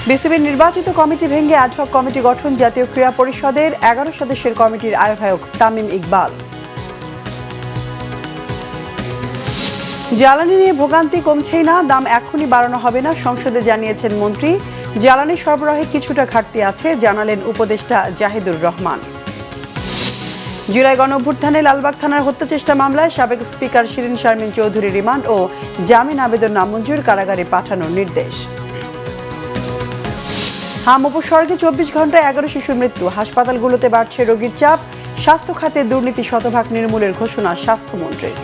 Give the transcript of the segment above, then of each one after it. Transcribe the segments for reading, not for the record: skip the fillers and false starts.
বিসিবির নির্বাচিত কমিটি ভেঙে অ্যাডহক কমিটি গঠন। জাতীয় ক্রীড়া পরিষদের 11 সদস্যের কমিটির আহ্বায়ক তামিম ইকবাল। জ্বালানি নিয়ে ভোগান্তি কমছেই না, দাম এখনই বাড়ানো হবে না, সংসদে জানিয়েছেন মন্ত্রী। জ্বালানি সরবরাহে কিছুটা ঘাটতি আছে, জানালেন উপদেষ্টা জাহিদুর রহমান। জুলাই গণঅভ্যুত্থানে লালবাগ থানার হত্যাচেষ্টা মামলায় সাবেক স্পিকার শিরিন শারমিন চৌধুরী রিমান্ড ও জামিন আবেদন নামঞ্জুর, কারাগারে পাঠানোর নির্দেশ। হাম উপসর্গে 24 ঘন্টায় 11 শিশুর মৃত্যু, হাসপাতালগুলোতে বাড়ছে রোগীর চাপ, স্বাস্থ্য খাতে দুর্নীতি শতভাগ নির্মূলের ঘোষণা স্বাস্থ্যমন্ত্রীর।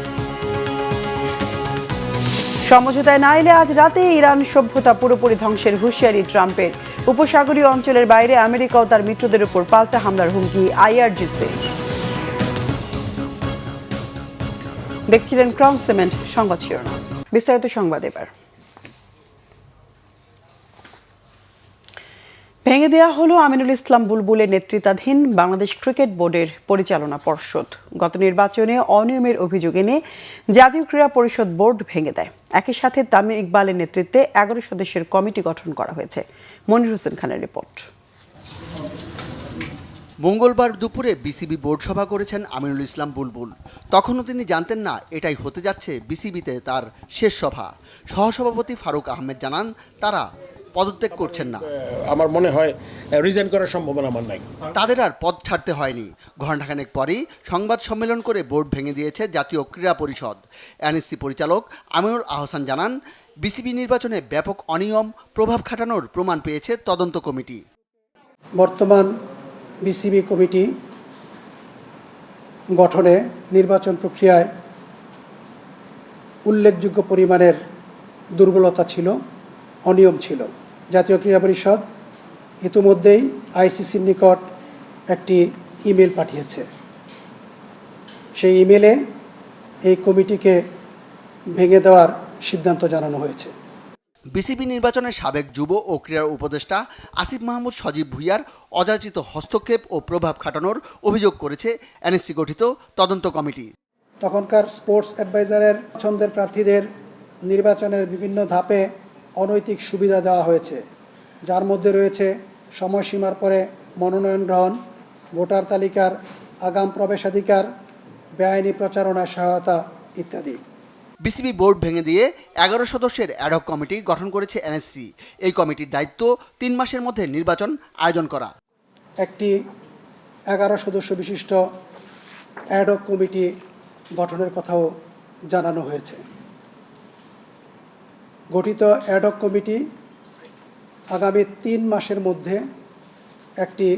সমঝোতায় না এলে আজ রাতে ইরান সভ্যতা পুরোপুরি ধ্বংসের হুঁশিয়ারি ট্রাম্পের। উপসাগরীয় অঞ্চলের বাইরে আমেরিকাও তার মিত্রদের উপর পাল্টা হামলার হুমকি আইআরজিসি। দেখছিলেন ক্রাউন সিমেন্ট সংবাদ শিরোনাম। বিস্তারিত সংবাদ এবার। ভেঙে দেওয়া হলো আমিনুল ইসলাম বুলবুলের নেতৃত্বাধীন বাংলাদেশ ক্রিকেট বোর্ডের পরিচালনা পর্ষদ। গত নির্বাচনে অনিয়মের অভিযোগ এনে জাতীয় ক্রীড়া পরিষদ বোর্ড ভেঙে দেয়। একই সাথে তামিম ইকবালের নেতৃত্বে 11 সদস্যের কমিটি গঠন করা হয়েছে। মনির হোসেন খানের রিপোর্ট। মঙ্গলবার দুপুরে বিসিবি বোর্ড সভা করেছেন আমিনুল ইসলাম বুলবুল। তখনও তিনি জানতেন না এটাই হতে যাচ্ছে বিসিবিতে তার শেষ সভা। সহসভাপতি ফারুক আহমেদ জানান তারা পদত্যাগ করছেন না। আমার মনে হয় রিজাইন করার সম্ভাবনা আমার নাই। তাদের আর পদ ছাড়তে হয়নি। ঘণ্টাখানেক পরেই সংবাদ সম্মেলন করে বোর্ড ভেঙে দিয়েছে জাতীয় ক্রীড়া পরিষদ। এনএসসি পরিচালক আমিনুল আহসান জানান বিসিবি নির্বাচনে ব্যাপক অনিয়ম প্রভাব খাটানোর প্রমাণ পেয়েছে তদন্ত কমিটি। বর্তমান বিসিবি কমিটি গঠনে নির্বাচন প্রক্রিয়ায় উল্লেখযোগ্য পরিমাণের দুর্বলতা ছিল, অনিয়ম ছিল। জাতীয় ক্রীড়া পরিষদ ইতিমধ্যেই আইসিসির নিকট একটি ইমেল পাঠিয়েছে। সেই ইমেলে এই কমিটিকে ভেঙে দেওয়ার সিদ্ধান্ত জানানো হয়েছে। বিসিবি নির্বাচনের সাবেক যুব ও ক্রীড়া উপদেষ্টা আসিফ মাহমুদ সজীব ভুঁইয়ার অযাচিত হস্তক্ষেপ ও প্রভাব খাটানোর অভিযোগ করেছে এনএসসি গঠিত তদন্ত কমিটি। তখনকার স্পোর্টস অ্যাডভাইজারের পছন্দের প্রার্থীদের নির্বাচনের বিভিন্ন ধাপে অনৈতিক সুবিধা দেওয়া হয়েছে, যার মধ্যে রয়েছে সময়সীমার পরে মনোনয়ন গ্রহণ, ভোটার তালিকার আগাম প্রবেশাধিকার, বেআইনি প্রচারণায় সহায়তা ইত্যাদি। বিসিবি বোর্ড ভেঙে দিয়ে 11 সদস্যের অ্যাডহক কমিটি গঠন করেছে এনএসসি। এই কমিটির দায়িত্ব 3 মাসের মধ্যে নির্বাচন আয়োজন করা। একটি 11 সদস্য বিশিষ্ট অ্যাডহক কমিটি গঠনের কথাও জানানো হয়েছে। গঠিত অ্যাডহক কমিটি আগামী 3 মাসের মধ্যে একটি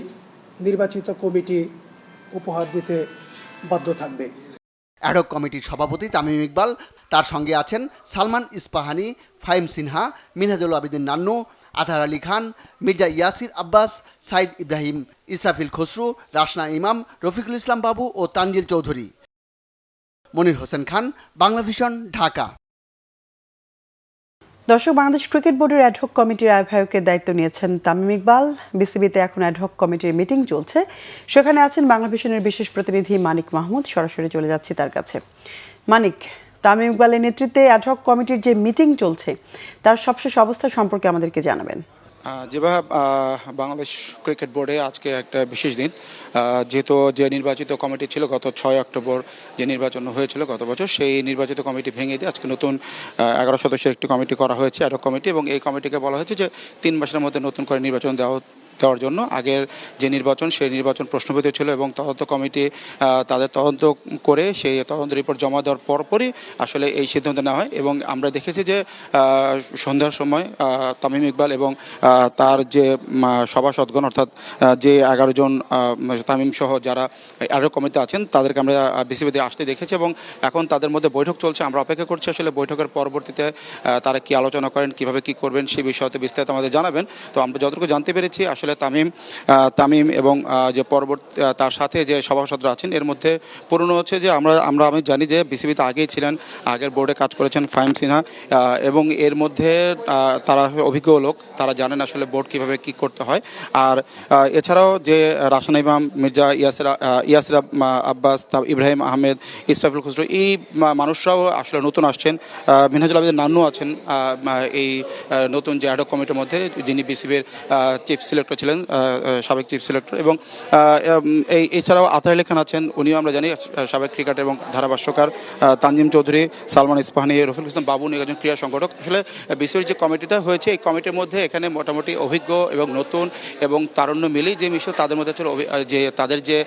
নির্বাচিত কমিটি উপহার দিতে বাধ্য থাকবে। অ্যাডহক কমিটির সভাপতি তামিম ইকবাল, তার সঙ্গে আছেন সালমান ইস্পাহানি, ফাহিম সিনহা, মিনহাজুল আবেদিন নান্নু, আতার আলী খান, মির্জা ইয়াসির আব্বাস, সাইদ ইব্রাহিম, ইসরাফিল খসরু, রাশনা ইমাম, রফিকুল ইসলাম বাবু ও তানজিল চৌধুরী। মনির হোসেন খান, বাংলা ভিশন, ঢাকা। দর্শক, বাংলাদেশ ক্রিকেট বোর্ডের অ্যাডহক কমিটির আহ্বায়কের দায়িত্ব নিয়েছেন তামিম ইকবাল। বিসিবিতে এখন অ্যাডহক কমিটির মিটিং চলছে, সেখানে আছেন বাংলা ভিশনের বিশেষ প্রতিনিধি মানিক মাহমুদ। সরাসরি চলে যাচ্ছি তার কাছে। মানিক, তামিম ইকবালের নেতৃত্বে অ্যাডহক কমিটির যে মিটিং চলছে তার সবশেষ অবস্থা সম্পর্কে আমাদেরকে জানাবেন। যেভাবে বাংলাদেশ ক্রিকেট বোর্ডে আজকে একটা বিশেষ দিন, যেহেতু যে নির্বাচিত কমিটি ছিল গত 6 অক্টোবর যে নির্বাচন হয়েছিল গত বছর, সেই নির্বাচিত কমিটি ভেঙে দিয়ে আজকে নতুন 11 সদস্যের একটি কমিটি করা হয়েছে, অ্যাডহক কমিটি। এবং এই কমিটিকে বলা হয়েছে যে 3 মাসের মধ্যে নতুন করে নির্বাচন দেওয়ার জন্য আগের যে নির্বাচন সেই নির্বাচন প্রশ্নবিদ্ধ ছিল এবং তদন্ত কমিটি তাদের তদন্ত করে সেই তদন্ত রিপোর্ট জমা দেওয়ার পরপরই আসলে এই সিদ্ধান্ত নেওয়া হয়। এবং আমরা দেখেছি যে সন্ধ্যার সময় তামিম ইকবাল এবং তার যে সভাসদগণ, অর্থাৎ যে 11 জন তামিম সহ যারা আরও কমিটিতে আছেন, তাদেরকে আমরা বিসিবিতে আসতে দেখেছি এবং এখন তাদের মধ্যে বৈঠক চলছে। আমরা অপেক্ষা করছি আসলে বৈঠকের পরবর্তীতে তারা কি আলোচনা করেন, কিভাবে কি করবেন সেই বিষয়তে বিস্তারিত আমাদের জানাবেন। তো আমরা যতটুকু জানতে পেরেছি আসলে আসলে তামিম এবং যে পরবর্তী তার সাথে যে সভাপতি আছেন এর মধ্যে পুরনো হচ্ছে যে আমি জানি যে বিসিবিতে আগেই ছিলেন, আগের বোর্ডে কাজ করেছেন ফাহিম সিনহা, এবং এর মধ্যে তারা অভিজ্ঞ লোক, তারা জানেন আসলে বোর্ড কীভাবে কী করতে হয়। আর এছাড়াও যে রাসান ইমাম, মির্জা ইয়াসির আব্বাস, ইব্রাহিম আহমেদ, ইসরাফিল খুসরো, এই মানুষরাও আসলে নতুন আসছেন। মিনহাজুল আবেদিন নান্নু আছেন এই নতুন যে অ্যাডহক কমিটির মধ্যে, যিনি বিসিবির চিফ সিলেক্টর ছিলেন, সাবেক চিফ সিলেক্টর, এবং এছাড়াও আতার আলী খান আছেন, উনিও আমরা জানি সাবেক ক্রিকেট এবং ধারাভাষ্যকার, তানজিম চৌধুরী, সালমান ইস্পাহানি, রফিকুল ইসলাম বাবু একজন ক্রীড়া সংগঠক। আসলে বিসিবির যে কমিটিটা হয়েছে এই কমিটির মধ্যে এখানে মোটামুটি অভিজ্ঞ এবং নতুন এবং তারুণ্য মিলেই যে মিশন তাদের মধ্যে যে তাদের যে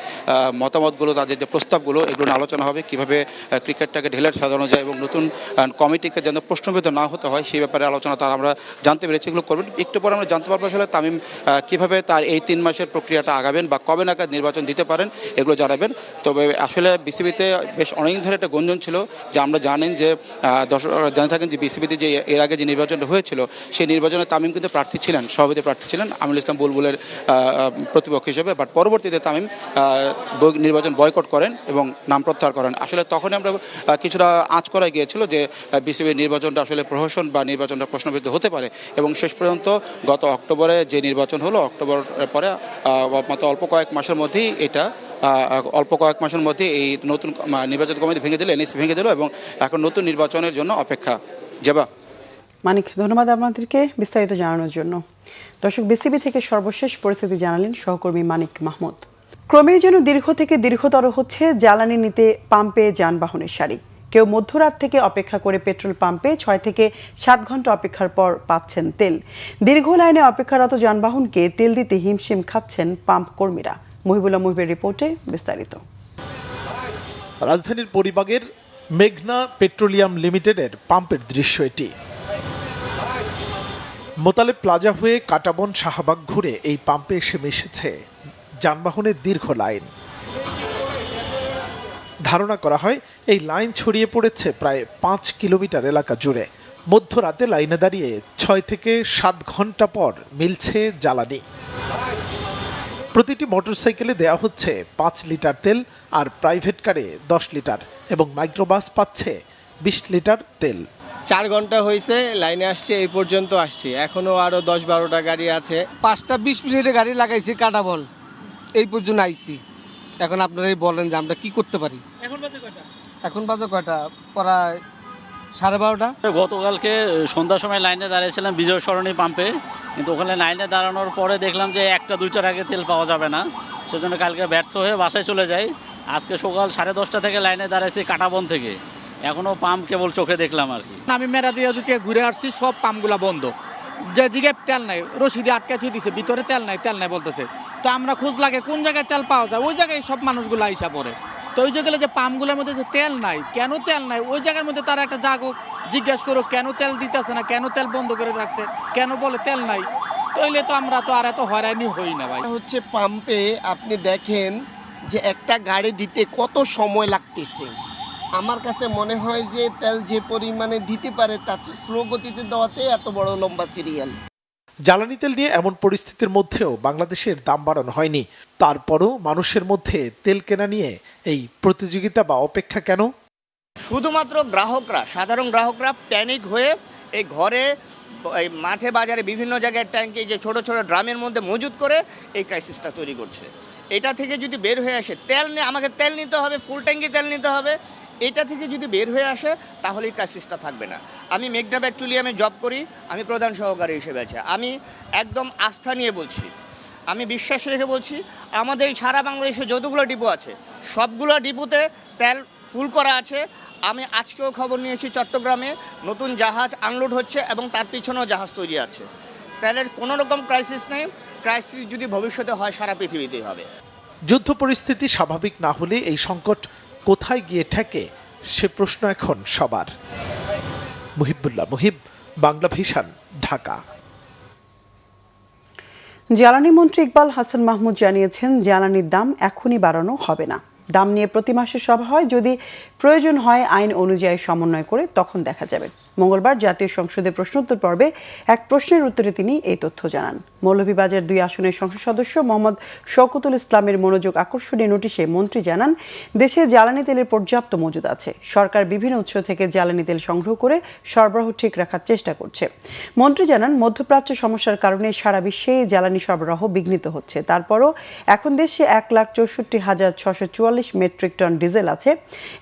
মতামতগুলো, তাদের যে প্রস্তাবগুলো, এগুলো নিয়ে আলোচনা হবে কীভাবে ক্রিকেটটাকে ঢেলে সাজানো যায় এবং নতুন কমিটিকে যেন প্রশ্নবিদ্ধ না হতে হয় সেই ব্যাপারে আলোচনা তারা আমরা জানতে পেরেছি। এগুলো করবেন একটু পরে আমরা জানতে পারবো আসলে তামিম কীভাবে তার এই 3 মাসের প্রক্রিয়াটা আগাবেন বা কবে নাগাদ নির্বাচন দিতে পারেন এগুলো জানাবেন। তবে আসলে বিসিবিতে বেশ অনেকদিন ধরে একটা গুঞ্জন ছিল যে আমরা জানেন যে দর্শকরা জানে থাকেন যে বিসিবিতে যে এর আগে যে নির্বাচনটা হয়েছিল সেই নির্বাচনে তামিম কিন্তু প্রার্থী ছিলেন, সভাপতি প্রার্থী ছিলেন আমিনুল ইসলাম বুলবুলের প্রতিপক্ষ হিসেবে। বাট পরবর্তীতে তামিম নির্বাচন বয়কট করেন এবং নাম প্রত্যাহার করেন। আসলে তখনই আমরা কিছুটা আঁচ করা গিয়েছিল যে বিসিবির নির্বাচনটা আসলে প্রহসন বা নির্বাচনটা প্রশ্নবিদ্ধ হতে পারে, এবং শেষ পর্যন্ত গত অক্টোবরে যে নির্বাচন হলো, অক্টোবর পরে মাত্র অল্প কয়েক মাসের মধ্যেই এই নতুন নির্বাচন কমিটি ভেঙে দিল, এনএসি ভেঙে দিল, এবং এখন নতুন নির্বাচনের জন্য অপেক্ষা। জেবা, মানিক, ধন্যবাদ আপনাদেরকে বিস্তারিত জানানোর জন্য। দর্শক, বিসিবি থেকে সর্বশেষ পরিস্থিতি জানালেন সহকর্মী মানিক মাহমুদ। ক্রমেই যেন দীর্ঘ থেকে দীর্ঘতর হচ্ছে জ্বালানি নিতে পাম্পে যানবাহনের সারি। কেউ মধ্যরাত থেকে অপেক্ষা করে পেট্রোল পাম্পে 6 থেকে 7 ঘন্টা অপেক্ষার পর পাচ্ছেন তেল। দীর্ঘ লাইনে অপেক্ষারত যানবাহনকে তেল দিতে হিমশিম খাচ্ছেন পাম্প কর্মীরা। মহিবুল্লাহ মুহিবের রিপোর্টে বিস্তারিত। রাজধানীর পরিবাগের মেঘনা পেট্রোলিয়াম লিমিটেডের পাম্পের দৃশ্য এটি। মোতালেব প্লাজা হয়ে কাটাবন শাহবাগ ঘুরে এই পাম্পে এসে মিশেছে যানবাহনের দীর্ঘ লাইন। ধারণা করা হয় এই লাইন ছড়িয়ে পড়েছে প্রায় 5 কিলোমিটার এলাকা জুড়ে। মধ্যরাতে লাইনে দাঁড়িয়ে 6 থেকে 7 ঘন্টা পর মিলছে জ্বালানি। প্রতিটি মোটরসাইকেলে দেয়া হচ্ছে 5 লিটার তেল, আর প্রাইভেট কারে 10 লিটার, এবং মাইক্রোবাস পাচ্ছে 20 লিটার তেল। 4 ঘন্টা হয়েছে লাইনে আসছে, এই পর্যন্ত আসছে, এখনো আরো 10-12টা গাড়ি আছে। 5টা 20 মিনিটে গাড়ি লাগাইছি কাটাবন, এই পর্যন্ত আইছি। এখন আপনারাই বলেন যে আমরা কি করতে পারি। এখন বাজে কয়টা? প্রায় 12:30। গতকালকে সন্ধ্যার সময় লাইনে দাঁড়িয়েছিলাম বিজয় সরণি পাম্পে, কিন্তু ওখানে লাইনে দাঁড়ানোর পরে দেখলাম যে 1-2টার আগে তেল পাওয়া যাবে না, সেজন্য কালকে ব্যর্থ হয়ে বাসায় চলে যাই। আজকে সকাল 10:30 থেকে লাইনে দাঁড়াইছি কাটাবন থেকে, এখনও পাম্প কেবল চোখে দেখলাম আর কি। আমি মেরাদিয়া থেকে ঘুরে আসছি, সব পাম্পগুলা বন্ধ, যে জিগায় তেল নাই, রশিদে আটকে থুয়ে দিছে, ভিতরে তেল নাই বলতেছে। তো আমরা খোঁজ লাগে কোন জায়গায় তেল পাওয়া যায়, ওই জায়গায় সব মানুষগুলো আইসা পড়ে। তো ওই জায়গায় যে পাম্পগুলোর মধ্যে যে তেল নাই, কেন তেল নাই, ওই জায়গার মধ্যে তারা একটা জাগুক, জিজ্ঞেস করো কেন তেল দিতেছে না, কেন তেল বন্ধ করে রাখছে, কেন বলে তেল নাই। তাইলে তো আমরা তো আর এত হয়রানি হই না ভাই। হচ্ছে পাম্পে আপনি দেখেন যে একটা গাড়ি দিতে কত সময় লাগতেছে। আমার কাছে মনে হয় যে তেল যে পরিমাণে দিতে পারে তার চেয়ে স্লো গতিতে দেওয়াতে এত বড় লম্বা সিরিয়াল। জ্বালানি তেল নিয়ে এমন পরিস্থিতির মধ্যেও বাংলাদেশের দাম বাড়ানো হয়নি। তারপরও মানুষের মধ্যে তেল কেনা নিয়ে এই প্রতিযোগিতা বা অপেক্ষা কেন? শুধুমাত্র গ্রাহকরা, সাধারণ গ্রাহকরা প্যানিক হয়ে এই ঘরে, এই মাঠে বাজারে বিভিন্ন জায়গায় ট্যাঙ্কে যে ছোট ছোট ড্রামের মধ্যে মজুত করে এই ক্রাইসিসটা তৈরি করছে। এটা থেকে যদি বের হয়ে আসে, তেল নিয়ে আমাকে তেল নিতে হবে, ফুল ট্যাঙ্কি তেল নিতে হবে, এটা থেকে যদি বের হয়ে আসে তাহলে এই ক্রাইসিসটা থাকবে না। আমি মেঘনা পেট্রোলিয়ামে জব করি, আমি প্রধান সহকারী হিসেবে আছি। আমি একদম আস্থা নিয়ে বলছি, আমি বিশ্বাস রেখে বলছি, আমাদের সারা বাংলাদেশে যতগুলো ডিপো আছে সবগুলো ডিপোতে তেল ফুল করা আছে। আমি আজকেও খবর নিয়েছি চট্টগ্রামে নতুন জাহাজ আনলোড হচ্ছে এবং তার পিছনেও জাহাজ তৈরি আছে। তেলের কোনো রকম ক্রাইসিস নেই। ক্রাইসিস যদি ভবিষ্যতে হয় সারা পৃথিবীতেই হবে। যুদ্ধ পরিস্থিতি স্বাভাবিক না হলে এই সংকট কোথায় গিয়ে ঠেকে সে প্রশ্ন এখন সবার। মুহিবুল্লাহ মুহিব, বাংলা ভিশন, ঢাকা। জ্বালানি মন্ত্রী ইকবাল হাসান মাহমুদ জানিয়েছেন, জ্বালানির দাম এখনই বাড়ানো হবে না। দাম নিয়ে প্রতি মাসে সভা হয়, যদি প্রয়োজন হয় আইন অনুযায়ী সমন্বয় করে তখন দেখা যাবে। মঙ্গলবার জাতীয় সংসদে প্রশ্নোত্তর পর্বে এক প্রশ্নের উত্তরে তিনি এই তথ্য জানান। মৌলভীবাজার 2 আসনের সংসদ সদস্য মোহাম্মদ শওকতুল ইসলামের মনোযোগ আকর্ষণীয় নোটিশে মন্ত্রী জানান, দেশে জ্বালানি তেলের পর্যাপ্ত মজুদ আছে। সরকার বিভিন্ন উৎস থেকে জ্বালানি তেল সংগ্রহ করে সরবরাহ ঠিক রাখার চেষ্টা করছে। মন্ত্রী জানান, মধ্যপ্রাচ্য সমস্যার কারণে সারা বিশ্বে জ্বালানি সরবরাহ বিঘ্নিত হচ্ছে। তারপরও এখন দেশে 1,64,644 মেট্রিক টন ডিজেল আছে।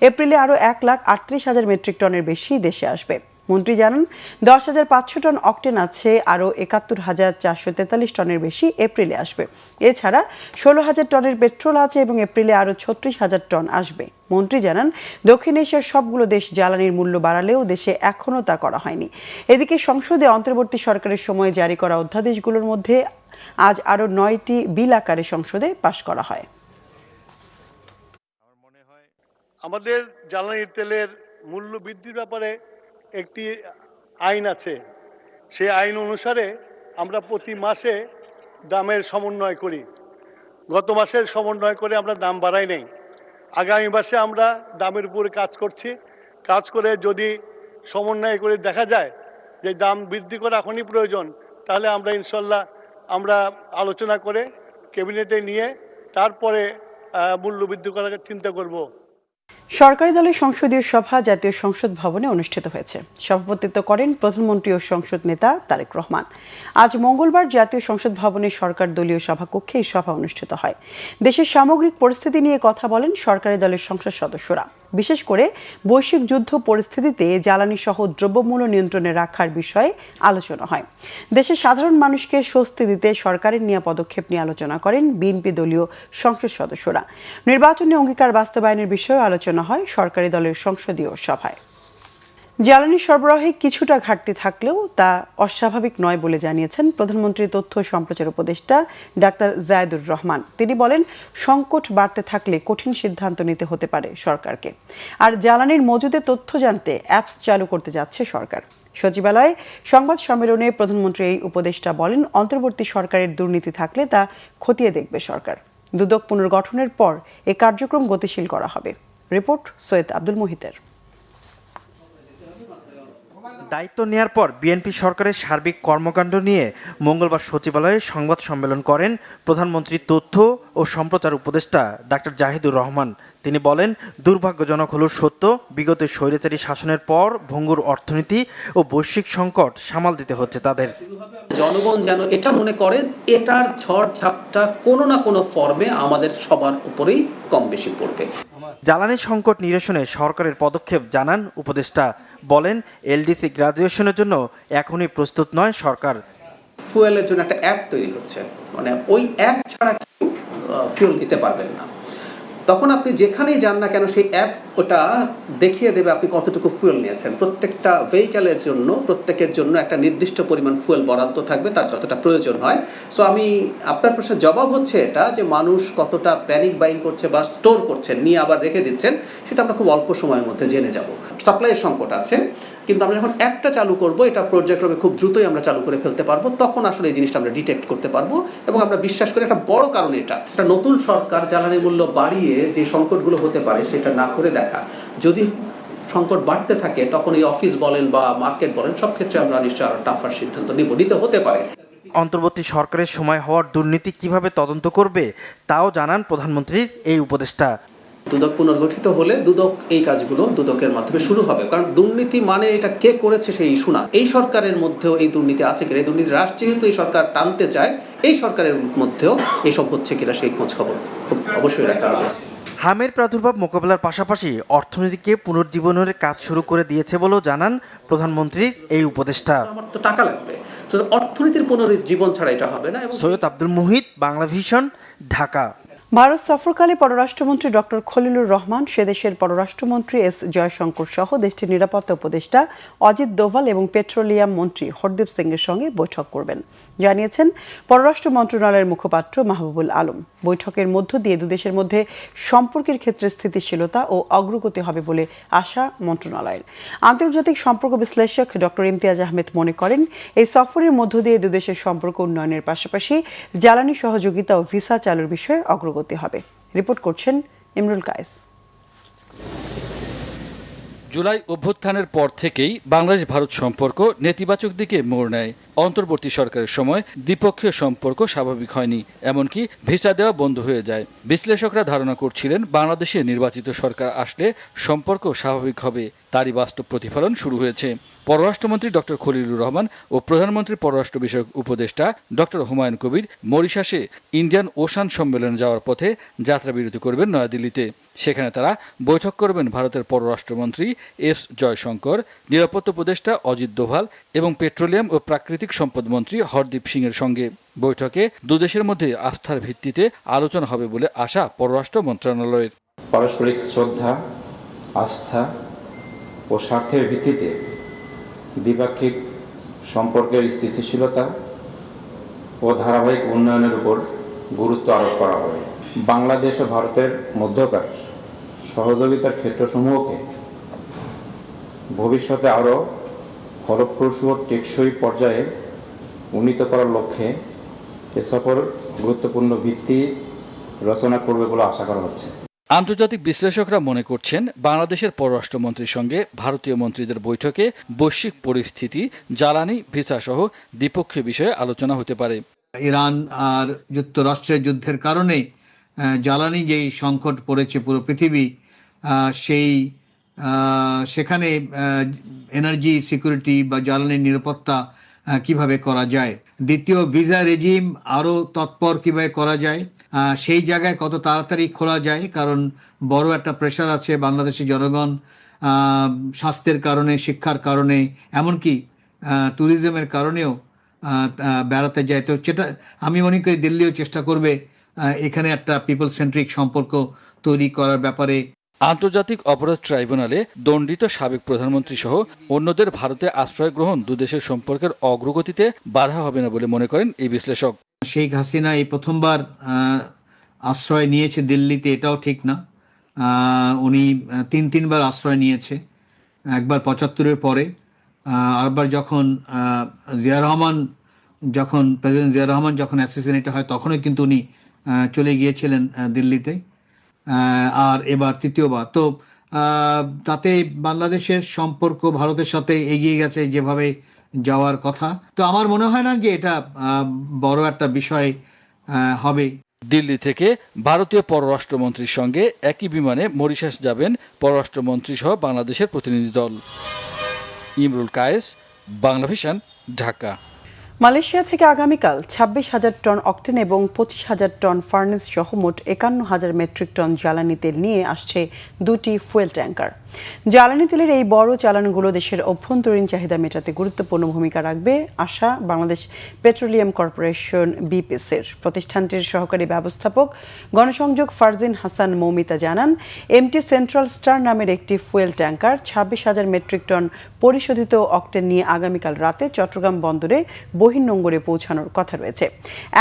এপ্রিলে আরও 1,38,000 মেট্রিক টনের বেশি দেশে আসবে। মন্ত্রী জানান, 10,500 টন অকটেন আছে, আরও 71,443 টনের বেশি এপ্রিলে আসবে। এছাড়া 16,000 টনের পেট্রোল আছে এবং এপ্রিলে আরও 36,000 টন আসবে। মন্ত্রী জানান, দক্ষিণ এশিয়ার সবগুলো দেশ জ্বালানির মূল্য বাড়ালেও দেশে এখনও তা করা হয়নি। এদিকে সংসদে অন্তর্বর্তী সরকারের সময়ে জারি করা অধ্যাদেশগুলোর মধ্যে আজ আরও 9টি বিল আকারে সংসদে পাশ করা হয়। আমাদের জ্বালানি তেলের মূল্য বৃদ্ধির ব্যাপারে একটি আইন আছে। সেই আইন অনুসারে আমরা প্রতি মাসে দামের সমন্বয় করি। গত মাসের সমন্বয় করে আমরা দাম বাড়াই নাই। আগামী মাসে আমরা দামের উপরে কাজ করছি। কাজ করে যদি সমন্বয় করে দেখা যায় যে দাম বৃদ্ধি করা এখনই প্রয়োজন, তাহলে আমরা ইনশাল্লাহ আলোচনা করে ক্যাবিনেটে নিয়ে তারপরে মূল্য বৃদ্ধি করার চিন্তা করব। সরকারি দলের সংসদীয় সভা জাতীয় সংসদ ভবনে অনুষ্ঠিত হয়েছে। সভাপতিত্ব করেন প্রধানমন্ত্রী ও সংসদ নেতা তারেক রহমান। আজ মঙ্গলবার জাতীয় সংসদ ভবনে সরকার দলীয় সভাকক্ষে এই সভা অনুষ্ঠিত হয়। দেশের সামগ্রিক পরিস্থিতি নিয়ে কথা বলেন সরকারি দলের সংসদ সদস্যরা। বিশেষ করে বৈশ্বিক যুদ্ধ পরিস্থিতিতে জ্বালানি সহ দ্রব্যমূল্য নিয়ন্ত্রণে রাখার বিষয়ে আলোচনা হয়। দেশের সাধারণ মানুষকে স্বস্তি দিতে সরকারের নেওয়া পদক্ষেপ নিয়ে আলোচনা করেন বিএনপি দলীয় সংসদ সদস্যরা। নির্বাচনী অঙ্গীকার বাস্তবায়নের বিষয়ে আলোচনা হয় সরকারি দলের সংসদীয় সভায়। জ্বালানি সরবরাহে কিছুটা ঘাটতি থাকলেও তা অস্বাভাবিক নয় বলে জানিয়েছেন প্রধানমন্ত্রী তথ্য সম্প্রচার উপদেষ্টা ডাক্তার জায়েদুর রহমান। তিনি বলেন, সংকট বাড়তে থাকলে কঠিন সিদ্ধান্ত নিতে হতে পারে সরকারকে। আর জ্বালানির মজুদের তথ্য জানতে অ্যাপস চালু করতে যাচ্ছে সরকার। সচিবালয়ে সংবাদ সম্মেলনে প্রধানমন্ত্রী এই উপদেষ্টা বলেন, অন্তর্বর্তী সরকারের দুর্নীতি থাকলে তা খতিয়ে দেখবে সরকার। দুদক পুনর্গঠনের পর এই কার্যক্রম গতিশীল করা হবে। রিপোর্ট সৈয়দ আব্দুল মুহিতের। দায়িত্ব নেয়ার পর বিএনপি সরকারের সার্বিক কর্মকাণ্ড নিয়ে মঙ্গলবার সচিবালয়ে সংবাদ সম্মেলন করেন প্রধানমন্ত্রী তথ্য ও সম্প্রচার উপদেষ্টা ডাক্তার জাহিদুর রহমান। তিনি বলেন, দুর্ভাগ্যজনক হলো সত্য, বিগত স্বৈরাচারী শাসনের পর ভঙ্গুর অর্থনীতি ও বৈশ্বিক সংকট সামাল দিতে হচ্ছে তাদের। জনগণ যেন এটা মনে করে এটার ঝড় ঝাপটা কোনো না কোনো ফর্মে আমাদের সবার উপরেই কম বেশি পড়বে। জ্বালানি সংকট নিরসনে সরকারের পদক্ষেপ জানান উপদেষ্টা। বলেন, এলডিসি গ্রাজুয়েশনের জন্য এখনই প্রস্তুত নয় সরকার। ফুয়েলের জন্য একটা অ্যাপ তৈরি হচ্ছে, মানে ওই অ্যাপ ছাড়া কেউ ফুয়েল দিতে পারবেন না। তখন আপনি যেখানেই যান না কেন সেই অ্যাপ ওটা দেখিয়ে দেবে আপনি কতটুকু ফুয়েল নিয়েছেন। প্রত্যেকটা ভেহিক্যালের জন্য প্রত্যেকের জন্য একটা নির্দিষ্ট পরিমাণ ফুয়েল বরাদ্দ থাকবে, তার যতটা প্রয়োজন হয়। সো আমি আপনার প্রশ্নের জবাব হচ্ছে এটা যে মানুষ কতটা প্যানিক বাইং করছে বা স্টোর করছেন, নিয়ে আবার রেখে দিচ্ছেন, সেটা আমরা খুব অল্প সময়ের মধ্যে জেনে যাব। সাপ্লাইয়ের সংকট আছে, কিন্তু আমরা যখন অ্যাপটা চালু করব, এটা পর্যায়ক্রমে খুব দ্রুতই আমরা চালু করে ফেলতে পারবো। তখন আসলে এই জিনিসটা আমরা ডিটেক্ট করতে পারবো এবং আমরা বিশ্বাস করি একটা বড় কারণ এটা একটা নতুন সরকার জ্বালানি মূল্য বাড়িয়ে যে সংকটগুলো হতে পারে সেটা না করে দেখা। যদি সংকট বাড়তে থাকে তখন এই অফিস বলেন বা মার্কেট বলেন, সব ক্ষেত্রে আমরা নিশ্চয়ই আরো টাফার সিদ্ধান্ত নিতে হতে পারে। অন্তর্বর্তী সরকারের সময় হওয়ার দুর্নীতি কিভাবে তদন্ত করবে তাও জানান প্রধানমন্ত্রীর এই উপদেষ্টা। দুদক পুনর্গঠিত হলে দুদক এই কাজগুলো দুদকের মাধ্যমে শুরু হবে, কারণ দুর্নীতি মানে এটা কে করেছে সেই ইস্যু না। এই সরকারের মধ্যেও এই দুর্নীতি আছে কিনা, এই দুর্নীতি হ্রাস যেহেতু এই সরকার টানতে চায়, এই সরকারের মধ্যেও এসব হচ্ছে কিনা সেই খোঁজ খবর খুব অবশ্যই রাখা হবে। হামের প্রাদুর্ভাব মোকাবেলার পাশাপাশি অর্থনীতিকে পুনর্জীবনের কাজ শুরু করে দিয়েছে বলেও জানান প্রধানমন্ত্রীর এই উপদেষ্টা। আমার তো টাকা লাগবে, অর্থনীতির পুনরুজ্জীবন ছাড়া এটা হবে না। সৈয়দ আব্দুল মুহিত, বাংলা ভিশন, ঢাকা। ভারত সফরকালে পররাষ্ট্রমন্ত্রী ডক্টর খলিলুর রহমান, সে দেশের পররাষ্ট্রমন্ত্রী এস জয়শঙ্কর সহ দেশটির নিরাপত্তা উপদেষ্টা অজিত দোভাল এবং পেট্রোলিয়াম মন্ত্রী হরদীপ সিংয়ের সঙ্গে বৈঠক করবেন, জানিয়েছেন পররাষ্ট্র মন্ত্রণালয়ের মুখপাত্র মাহবুবুল আলম। বৈঠকের মধ্য দিয়ে দুদেশের মধ্যে সম্পর্কের ক্ষেত্রে স্থিতিশীলতা ও অগ্রগতি হবে বলে আশা মন্ত্রণালয়ের। আন্তর্জাতিক সম্পর্ক বিশ্লেষক ডক্টর ইমতিয়াজ আহমেদ মনে করেন, এই সফরের মধ্য দিয়ে দুদেশের সম্পর্ক উন্নয়নের পাশাপাশি জ্বালানি সহযোগিতা ও ভিসা চালুর বিষয়ে অগ্রগতি হবে। রিপোর্ট করছেন ইমরুল কায়েস। জুলাই অভ্যুত্থানের পর থেকেই বাংলাদেশ ভারত সম্পর্ক নেতিবাচক দিকে মোড় নেয়। অন্তর্বর্তী সরকারের সময় দ্বিপক্ষীয় সম্পর্ক স্বাভাবিক হয়নি, এমনকি ভিসা দেওয়া বন্ধ হয়ে যায়। বিশ্লেষকরা ধারণা করছিলেন বাংলাদেশে নির্বাচিত সরকার আসলে সম্পর্ক স্বাভাবিক হবে। তারই বাস্তব প্রতিফলন শুরু হয়েছে। পররাষ্ট্রমন্ত্রী ডক্টর খলিলুর রহমান ও প্রধানমন্ত্রীর পররাষ্ট্র বিষয়ক উপদেষ্টা doctor Humayun Kabir মরিশাসে Indian ocean সম্মেলনে যাওয়ার পথে যাত্রাবিরতি করবেন নয়াদিল্লিতে। সেখানে তারা বৈঠক করবেন ভারতের পররাষ্ট্রমন্ত্রী এস জয়শঙ্কর, নিরাপত্তা উপদেষ্টা অজিত দোভাল এবং পেট্রোলিয়াম ও প্রাকৃতিক সম্পদ মন্ত্রী হরদীপ সিং এর সঙ্গে। বৈঠকে দুদেশের মধ্যে আস্থার ভিত্তিতে আলোচনা হবে বলে আশা পররাষ্ট্র মন্ত্রণালয়ের। পারস্পরিক শ্রদ্ধা, আস্থা ও স্বার্থের ভিত্তিতে দ্বিপাক্ষিক সম্পর্কের স্থিতিশীলতা ও ধারাবাহিক উন্নয়নের উপর গুরুত্ব আরোপ করা হবে। বাংলাদেশ ও ভারতের মধ্যকার সহযোগিতার ক্ষেত্রসমূহকে ভবিষ্যতে আরও ফলপ্রসূ ও টেকসই পর্যায়ে উন্নীত করার লক্ষ্যে এ সফর গুরুত্বপূর্ণ ভিত্তি রচনা করবে বলে আশা করা হচ্ছে। আন্তর্জাতিক বিশ্লেষকরা মনে করছেন বাংলাদেশের পররাষ্ট্রমন্ত্রীর সঙ্গে ভারতীয় মন্ত্রীদের বৈঠকে বৈশ্বিক পরিস্থিতি, জ্বালানি, ভিসা সহ দ্বিপক্ষীয় বিষয়ে আলোচনা হতে পারে। ইরান আর যুক্তরাষ্ট্রের যুদ্ধের কারণে জ্বালানি যেই সংকট পড়েছে পুরো পৃথিবী, সেখানে এনার্জি সিকিউরিটি বা জ্বালানির নিরাপত্তা কিভাবে করা যায়, দ্বিতীয় ভিসা রেজিম আরও তৎপর কিভাবে করা যায়, সেই জায়গায় কত তাড়াতাড়ি খোলা যায়, কারণ বড় একটা প্রেশার আছে বাংলাদেশের জনগণ স্বাস্থ্যের কারণে, শিক্ষার কারণে, এমনকি ট্যুরিজমের কারণেও বেড়াতে যায়। তো সেটা আমি মনে করি দিল্লিও চেষ্টা করবে এখানে একটা পিপল সেন্ট্রিক সম্পর্ক তৈরি করার ব্যাপারে। আন্তর্জাতিক অপরাধ ট্রাইব্যুনালে দণ্ডিত সাবেক প্রধানমন্ত্রী সহ অন্যদের ভারতে আশ্রয় গ্রহণ দুদেশের সম্পর্কের অগ্রগতিতে বাধা হবে না বলে মনে করেন এই বিশ্লেষক। শেখ হাসিনা এই প্রথমবার আশ্রয় নিয়েছে দিল্লিতে, এটাও ঠিক না। উনি তিনবার আশ্রয় নিয়েছে, একবার ৭৫-এর পরে, আরেকবার যখন প্রেসিডেন্ট জিয়া রহমান যখন অ্যাসিসিনেট হয় তখনও কিন্তু উনি চলে গিয়েছিলেন দিল্লিতে, আর এবার তৃতীয়বার। তো তাতে বাংলাদেশের সম্পর্ক ভারতের সাথে এগিয়ে গেছে যেভাবে যাওয়ার কথা। তো আমার মনে হয় না যে এটা বড় একটা বিষয় হবে। দিল্লি থেকে ভারতীয় পররাষ্ট্রমন্ত্রীর সঙ্গে একই বিমানে মরিশাস যাবেন পররাষ্ট্রমন্ত্রী সহ বাংলাদেশের প্রতিনিধি দল। ইমরুল কায়েস, বাংলা ভিশন, ঢাকা। মালয়েশিয়া থেকে আগামীকাল ২৬,০০০ টন অকটেন এবং ২৫,০০০ টন ফার্নেস সহ মোট ৫১,০০০ মেট্রিক টন জ্বালানি তেল নিয়ে আসছে দুটি ফুয়েল ট্যাঙ্কার। জ্বালানি তেলের এই বড় চালানগুলো দেশের অভ্যন্তরীণ চাহিদা মেটাতে গুরুত্বপূর্ণ ভূমিকা রাখবে আশা বাংলাদেশ পেট্রোলিয়াম কর্পোরেশন বিপিসির। প্রতিষ্ঠানটির সহকারী ব্যবস্থাপক গণসংযোগ ফারজিন হাসান মৌমিতা জানান, এমটি সেন্ট্রাল স্টার নামের একটি ফুয়েল ট্যাঙ্কার ২৬,০০০ মেট্রিক টন পরিশোধিত অকটেন নিয়ে আগামীকাল রাতে চট্টগ্রাম বন্দরে বহির্নোঙরে পৌঁছানোর কথা রয়েছে।